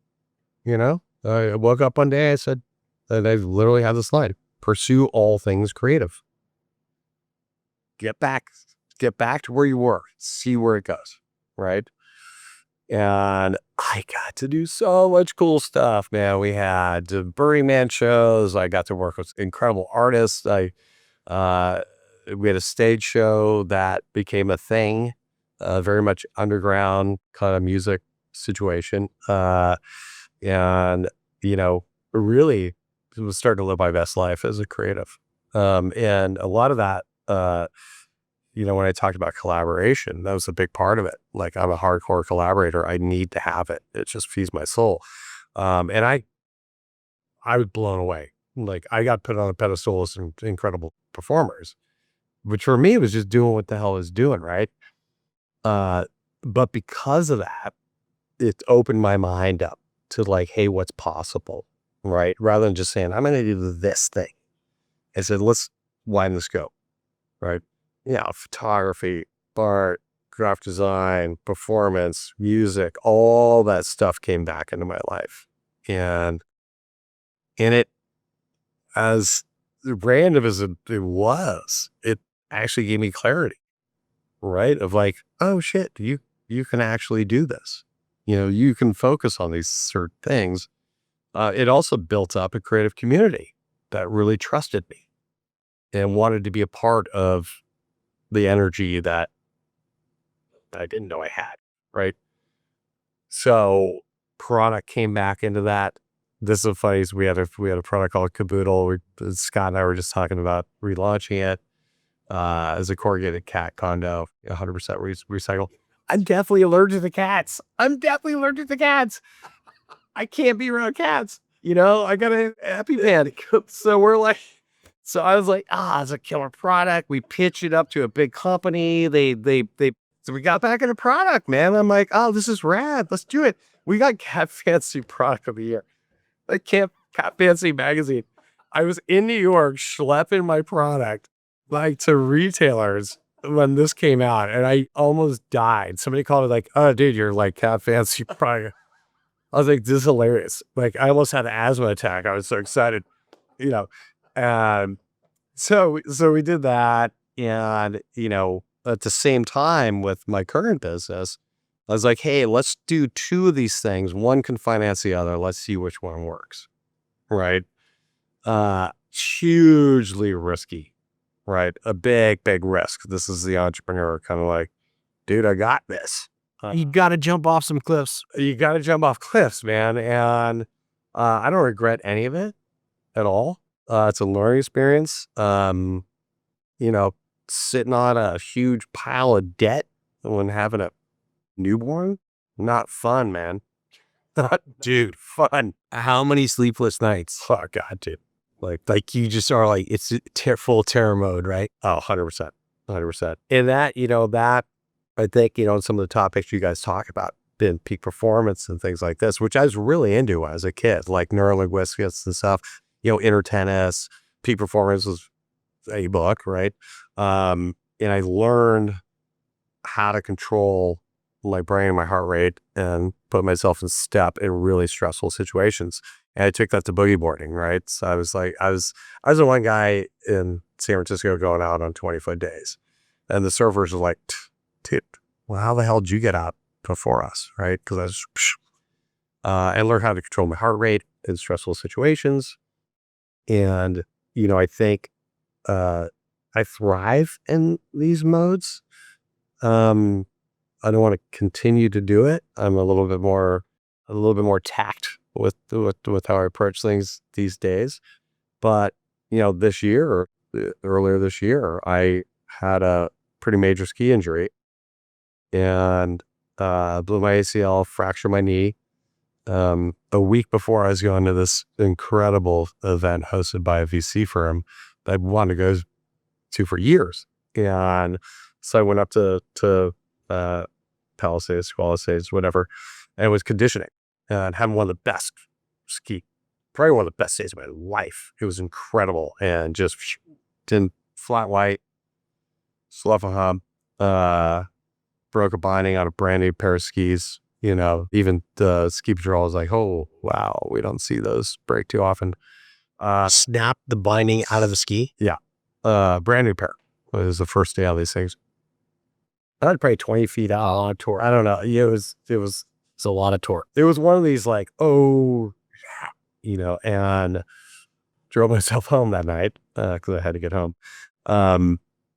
I woke up one day, I said, and I literally had this line: pursue all things creative. Get back to where you were, see where it goes. Right. And I got to do so much cool stuff, man. We had Burning Man shows. I got to work with incredible artists. We had a stage show that became a thing, very much underground kind of music situation. And, really was starting to live my best life as a creative. And a lot of that, when I talked about collaboration, that was a big part of it. Like, I'm a hardcore collaborator. I need to have it. It just feeds my soul. And I was blown away. Like, I got put on a pedestal with some incredible performers, which for me was just doing what the hell I was doing, right? But because of that, it opened my mind up to like, hey, what's possible, right? Rather than just saying, I'm going to do this thing. I said, let's widen the scope, right? Photography, art, graphic design, performance, music, all that stuff came back into my life. And it, as random as it was, it actually gave me clarity, right? Of like, oh shit, you can actually do this. You can focus on these certain things. It also built up a creative community that really trusted me and wanted to be a part of the energy that I didn't know I had, right? So product came back into that. This is funny. We had a product called Caboodle. Scott and I were just talking about relaunching it as a corrugated cat condo, 100% recycle. I'm definitely allergic to cats. I can't be around cats. I got a happy panic. So I was like, it's a killer product. We pitched it up to a big company. So we got back into product, man. I'm like, oh, this is rad. Let's do it. We got Cat Fancy Product of the Year. Like Cat Fancy magazine. I was in New York schlepping my product like to retailers when this came out, and I almost died. Somebody called it like, oh, dude, you're like Cat Fancy Product. I was like, this is hilarious. Like, I almost had an asthma attack. I was so excited, and So we did that. And, at the same time with my current business, I was like, hey, let's do two of these things. One can finance the other. Let's see which one works. Right. Hugely risky. Right. A big, big risk. This is the entrepreneur kind of like, dude, I got this. You got to jump off some cliffs. You got to jump off cliffs, man. And I don't regret any of it at all. It's a learning experience. Sitting on a huge pile of debt when having a newborn, not fun, man. Not, dude, fun. How many sleepless nights? Oh, God, dude. Like you just are like, it's full terror mode, right? Oh, 100%. 100%. And that, I think, some of the topics you guys talk about, been peak performance and things like this, which I was really into when I was a kid, like neurolinguistics and stuff, inner tennis, peak performance was a book, right? And I learned how to control my brain, my heart rate, and put myself in step in really stressful situations. And I took that to boogie boarding, right? So I was the one guy in San Francisco going out on 20-foot days. And the surfers were like, dude, well, how the hell did you get out before us, right? Because I learned how to control my heart rate in stressful situations. And, I think I thrive in these modes. I don't want to continue to do it. I'm a little bit more tact with how I approach things these days. But, this year or earlier this year, I had a pretty major ski injury and blew my ACL, fractured my knee. A week before I was going to this incredible event hosted by a VC firm that I wanted to go to for years. And so I went up to Palisades, whatever, and it was conditioning and having one of the best probably one of the best days of my life. It was incredible and just didn't flat white, slough a hub, broke a binding on a brand new pair of skis. Even the ski patrol was like, oh, wow, we don't see those break too often. Snap the binding out of the ski? Yeah. Brand new pair. It was the first day of these things. I had probably 20 feet out on tour. I don't know. It was It's a lot of torque. It was one of these like, oh, and drove myself home that night because I had to get home.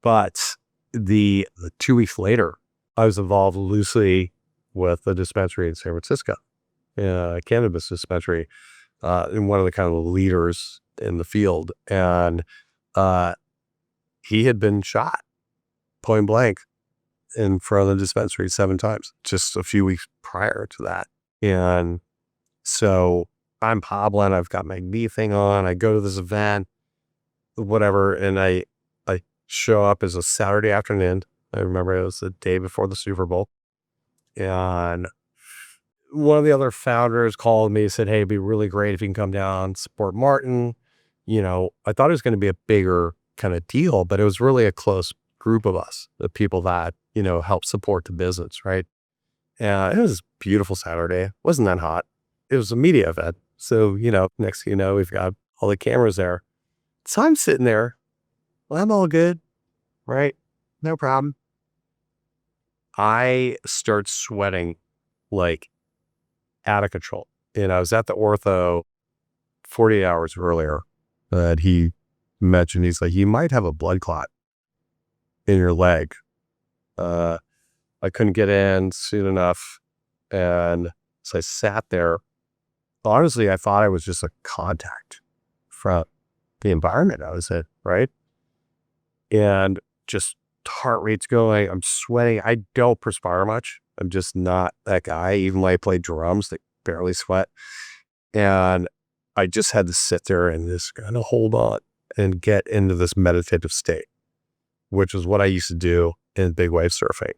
But the 2 weeks later, I was involved loosely with a dispensary in San Francisco, a cannabis dispensary, and one of the kind of leaders in the field. And he had been shot point blank in front of the dispensary 7 times, just a few weeks prior to that. And so I'm hobbling, I've got my knee thing on, I go to this event, whatever, and I show up as a Saturday afternoon. I remember it was the day before the Super Bowl. And one of the other founders called me and said, hey, it'd be really great if you can come down, support Martin. I thought it was going to be a bigger kind of deal, but it was really a close group of us, the people that, help support the business, right? And it was a beautiful Saturday. It wasn't that hot. It was a media event. So, next thing you know, we've got all the cameras there. So I'm sitting there. Well, I'm all good, right? No problem. I start sweating like out of control. And I was at the ortho 48 hours earlier that he mentioned. He's like, you might have a blood clot in your leg. I couldn't get in soon enough. And so I sat there. Honestly, I thought I was just a contact from the environment I was in, right? And just heart rate's going. I'm sweating. I don't perspire much. I'm just not that guy. Even when I play drums, they barely sweat. And I just had to sit there and just kind of hold on and get into this meditative state, which is what I used to do in big wave surfing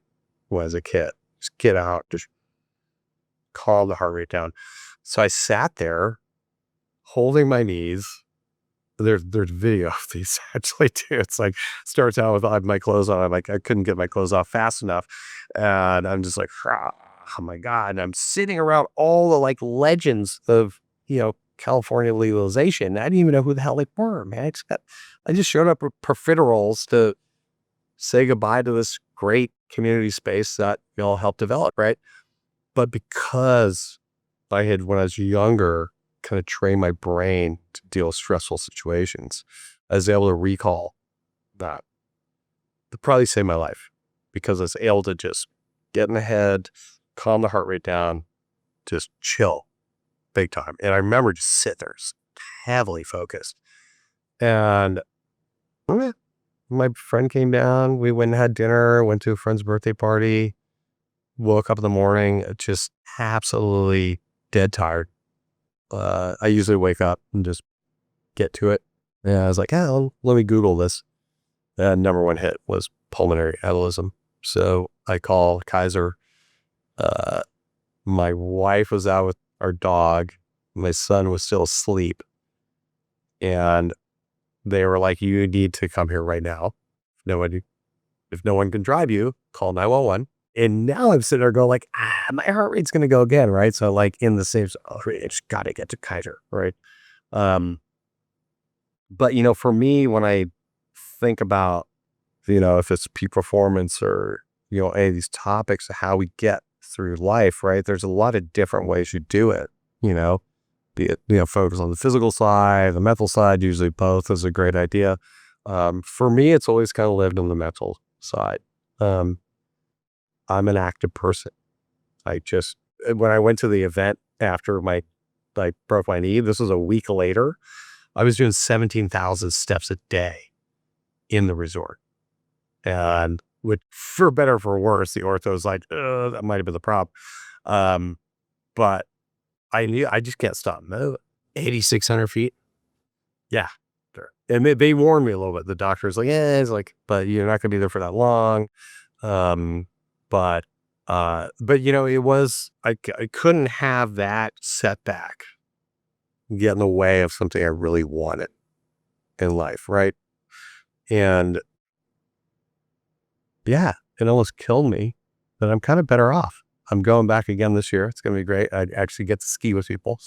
when I was a kid. Just get out, just calm the heart rate down. So I sat there holding my knees. There's video of these actually too. It's like, starts out with I have my clothes on. I'm like, I couldn't get my clothes off fast enough. And I'm just like, oh my God. And I'm sitting around all the like legends of, California legalization. I didn't even know who the hell they were, man. I just showed up with profiteroles to say goodbye to this great community space that we all helped develop, right? But because I had, when I was younger, kind of trained my brain to deal with stressful situations, I was able to recall that. To probably save my life, because I was able to just get in the head, calm the heart rate down, just chill big time. And I remember just sit there heavily focused. And my friend came down, we went and had dinner, went to a friend's birthday party, woke up in the morning, just absolutely dead tired. I usually wake up and just get to it. And I was like, let me Google this. And number one hit was pulmonary embolism. So I call Kaiser. My wife was out with our dog. My son was still asleep. And they were like, you need to come here right now. If no one can drive you, call 911. And now I'm sitting there going like, my heart rate's going to go again, right? So like in the same, I just got to get to Kaiser, right? But, for me, when I think about, if it's peak performance or, any of these topics of how we get through life, right? There's a lot of different ways you do it, be it, focus on the physical side, the mental side, usually both is a great idea. For me, it's always kind of lived on the mental side. I'm an active person. When I went to the event after I broke my knee, this was a week later, I was doing 17,000 steps a day in the resort. And for better or for worse, the ortho's like, that might have been the problem. But I knew I just can't stop moving. 8,600 feet. Yeah. Sure. And they warned me a little bit. The doctor's like, it's like, but you're not going to be there for that long. But it was, I couldn't have that setback get in the way of something I really wanted in life. Right. And yeah, it almost killed me, but I'm kind of better off. I'm going back again this year. It's going to be great. I actually get to ski with people.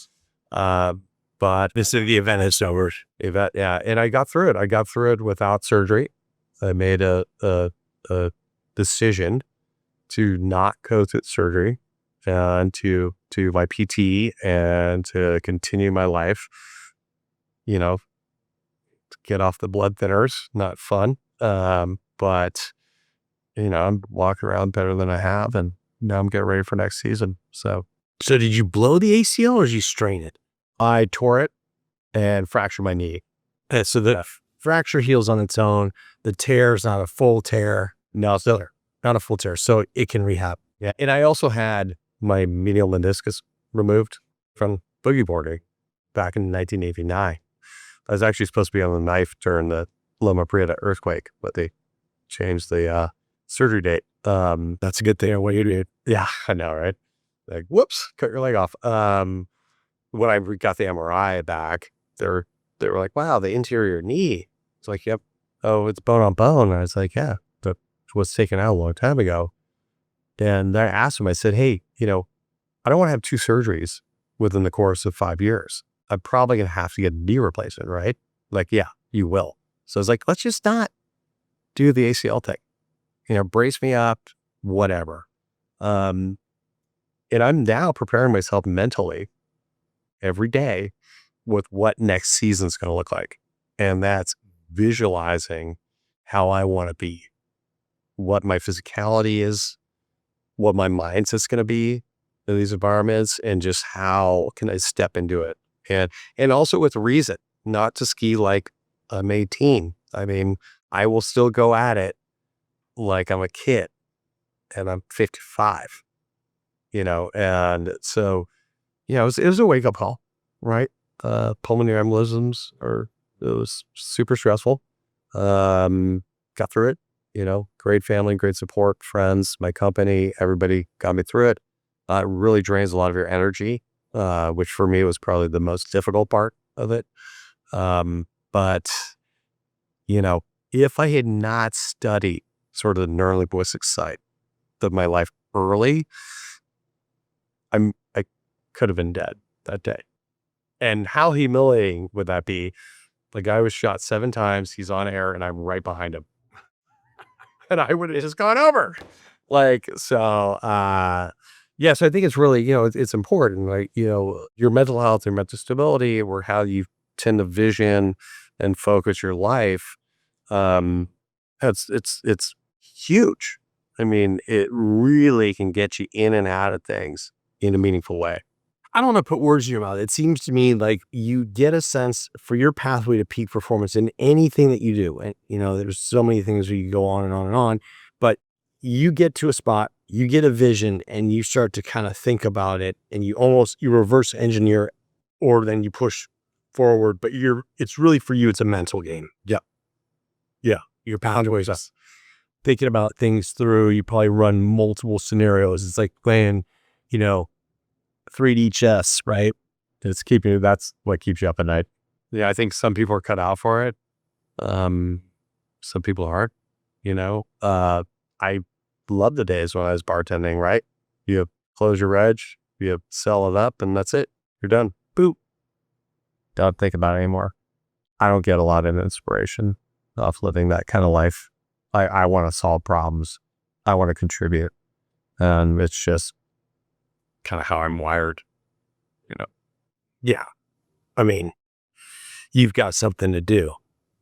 But This is the event is over. Yeah. And I got through it. I got through it without surgery. I made a decision to not go through surgery and to my PT and to continue my life, to get off the blood thinners. Not fun. But I'm walking around better than I have, and now I'm getting ready for next season. So did you blow the ACL or did you strain it? I tore it and fractured my knee. So the fracture heals on its own. The tear is not a full tear. No, it's not a full tear, so it can rehab. Yeah, and I also had my medial meniscus removed from boogie boarding back in 1989. I was actually supposed to be on the knife during the Loma Prieta earthquake, but they changed the surgery date. That's a good thing. What you did. Yeah, I know, right? Like, whoops, cut your leg off. When I got the MRI back, they were like, wow, the interior knee. It's like, yep. Oh, it's bone on bone. And I was like, yeah, that was taken out a long time ago. And I asked him, I said, hey, I don't want to have 2 surgeries within the course of 5 years. I'm probably going to have to get a knee replacement, right? Like, yeah, you will. So I was like, let's just not do the ACL thing. Brace me up, whatever. And I'm now preparing myself mentally every day with what next season's going to look like. And that's visualizing how I want to be, what my physicality is, what my mindset's going to be in these environments, and just how can I step into it. And also with reason, not to ski like I'm 18. I mean, I will still go at it like I'm a kid and I'm 55, and so, it was a wake up call, right? Pulmonary embolisms it was super stressful. Got through it, great family, great support, friends, my company, everybody got me through it. It really drains a lot of your energy, which for me was probably the most difficult part of it. But, if I had not studied sort of the neurolinguistic side of my life early, I could have been dead that day. And how humiliating would that be? The guy was shot 7 times. He's on air, and I'm right behind him, and I would have just gone over. Like, so, yeah, so I think it's really, it's important, like, your mental health, your mental stability, or how you tend to vision and focus your life. Um, it's huge. I mean, it really can get you in and out of things in a meaningful way. I don't want to put words in your mouth. It seems to me like you get a sense for your pathway to peak performance in anything that you do. And, there's so many things where you go on and on and on, but you get to a spot, you get a vision, and you start to kind of think about it, and you reverse engineer, or then you push forward, but it's really for you, it's a mental game. Yep. Yeah. Your pathways up. Thinking about things through, you probably run multiple scenarios. It's like playing, 3D chess, right? That's what keeps you up at night. Yeah, I think some people are cut out for it. Some people aren't, I love the days when I was bartending, right? You close your reg, you sell it up, and that's it. You're done. Boop. Don't think about it anymore. I don't get a lot of inspiration off living that kind of life. I want to solve problems. I want to contribute. And it's just kind of how I'm wired, Yeah. I mean, you've got something to do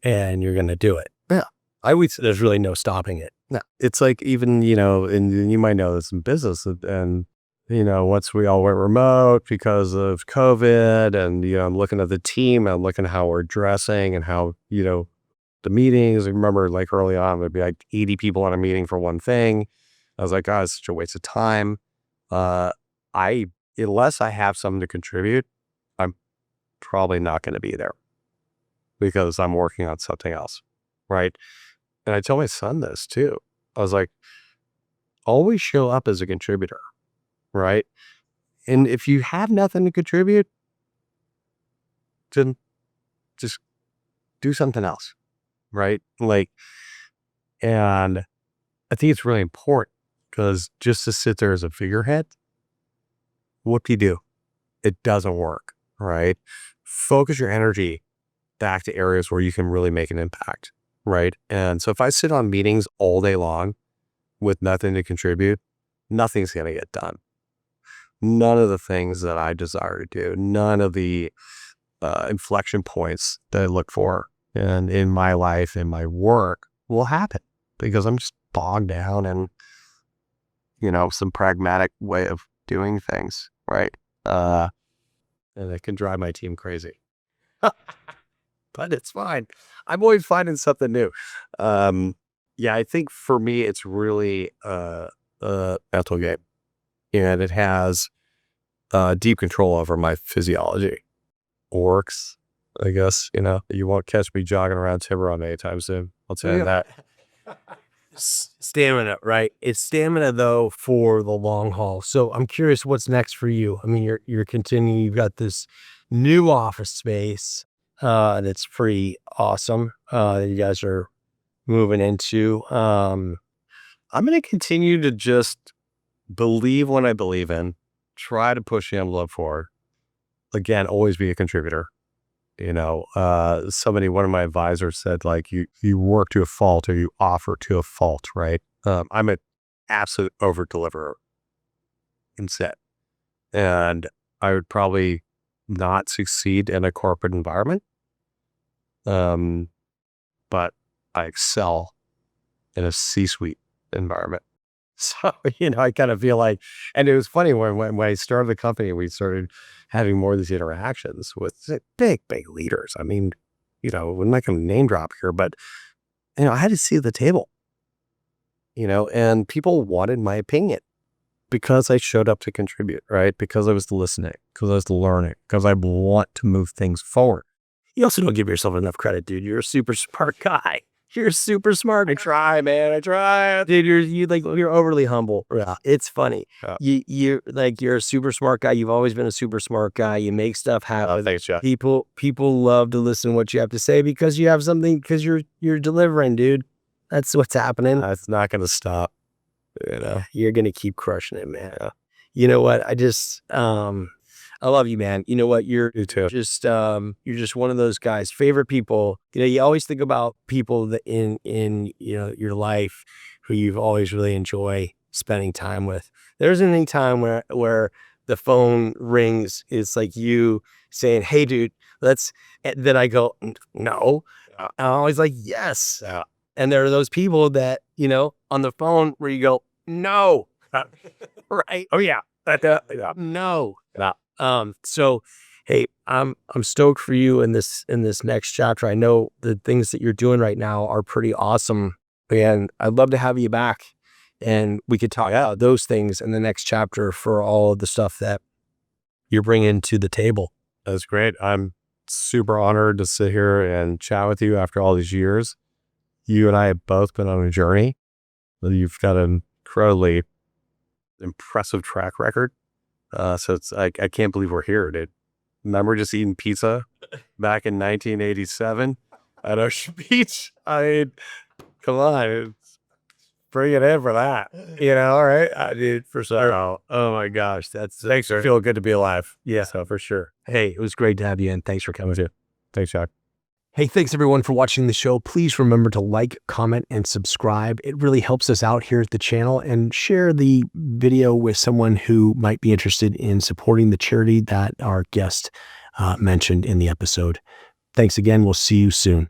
and you're going to do it. Yeah. I would say there's really no stopping it. No, it's like even, and you might know this in business, and, once we all went remote because of COVID, and, I'm looking at the team, I'm looking at how we're dressing and how, the meetings. I remember like early on, there'd be like 80 people on a meeting for one thing. I was like, oh, it's such a waste of time. Unless I have something to contribute, I'm probably not going to be there because I'm working on something else. Right. And I tell my son this too. I was like, always show up as a contributor. Right. And if you have nothing to contribute, then just do something else. Right. Like, and I think it's really important because just to sit there as a figurehead, what do you do? It doesn't work. Right. Focus your energy back to areas where you can really make an impact. Right. And so if I sit on meetings all day long with nothing to contribute, nothing's going to get done. None of the things that I desire to do, none of the inflection points that I look for and in my life, in my work will happen because I'm just bogged down in, some pragmatic way of doing things. Right. And it can drive my team crazy. But it's fine. I'm always finding something new. Yeah, I think for me, it's really a mental game, and it has deep control over my physiology. Works, I guess. You won't catch me jogging around Tiburon anytime soon. I'll tell you that. Stamina, right? It's stamina though for the long haul. So I'm curious, what's next for you? I mean, you're continuing. You've got this new office space that's pretty awesome that you guys are moving into. I'm going to continue to just believe what I believe in, try to push the envelope forward. Again, always be a contributor. One of my advisors said, like, you work to a fault or you offer to a fault, right? I'm an absolute over deliverer instead. And I would probably not succeed in a corporate environment. But I excel in a C-suite environment. So, I kind of feel like, and it was funny when I started the company, we started having more of these interactions with big leaders. I mean, we're not going to name drop here, but, I had to see the table, and people wanted my opinion because I showed up to contribute, right? Because I was listening, because I was learning, because I want to move things forward. You also don't give yourself enough credit, dude. You're a super smart guy. You're super smart. I try, man. I try. Dude, you're overly humble. Yeah. It's funny. Yeah. You're a super smart guy. You've always been a super smart guy. You make stuff happen. Thanks, Jeff. People love to listen to what you have to say because you have something, because you're delivering, dude. That's what's happening. It's not going to stop. You're going to keep crushing it, man. You know what? I I love you, man. You know what? You're You too. just one of those guys. Favorite people. You know, you always think about people that in your life who you've always really enjoy spending time with. There isn't any time where the phone rings. It's like you saying, "Hey, dude, let's." And then I go, "No." Yeah. I'm always like, "Yes." Yeah. And there are those people that on the phone where you go, "No," right? Oh yeah. Yeah. No. Yeah. So, hey, I'm stoked for you in this next chapter. I know the things that you're doing right now are pretty awesome, and I'd love to have you back, and we could talk about those things in the next chapter for all of the stuff that you're bringing to the table. That's great. I'm super honored to sit here and chat with you after all these years. You and I have both been on a journey. You've got an incredibly impressive track record. So it's like, I can't believe we're here, dude. Remember just eating pizza back in 1987 at Ocean Beach? I mean, come on. Bring it in for that. All right? Dude, for sure. Oh my gosh. Thanks. Feel good to be alive. Yeah. So for sure. Hey, it was great to have you, and thanks for coming. Too. Thanks, Jock. Hey, thanks everyone for watching the show. Please remember to like, comment, and subscribe. It really helps us out here at the channel, and share the video with someone who might be interested in supporting the charity that our guest mentioned in the episode. Thanks again. We'll see you soon.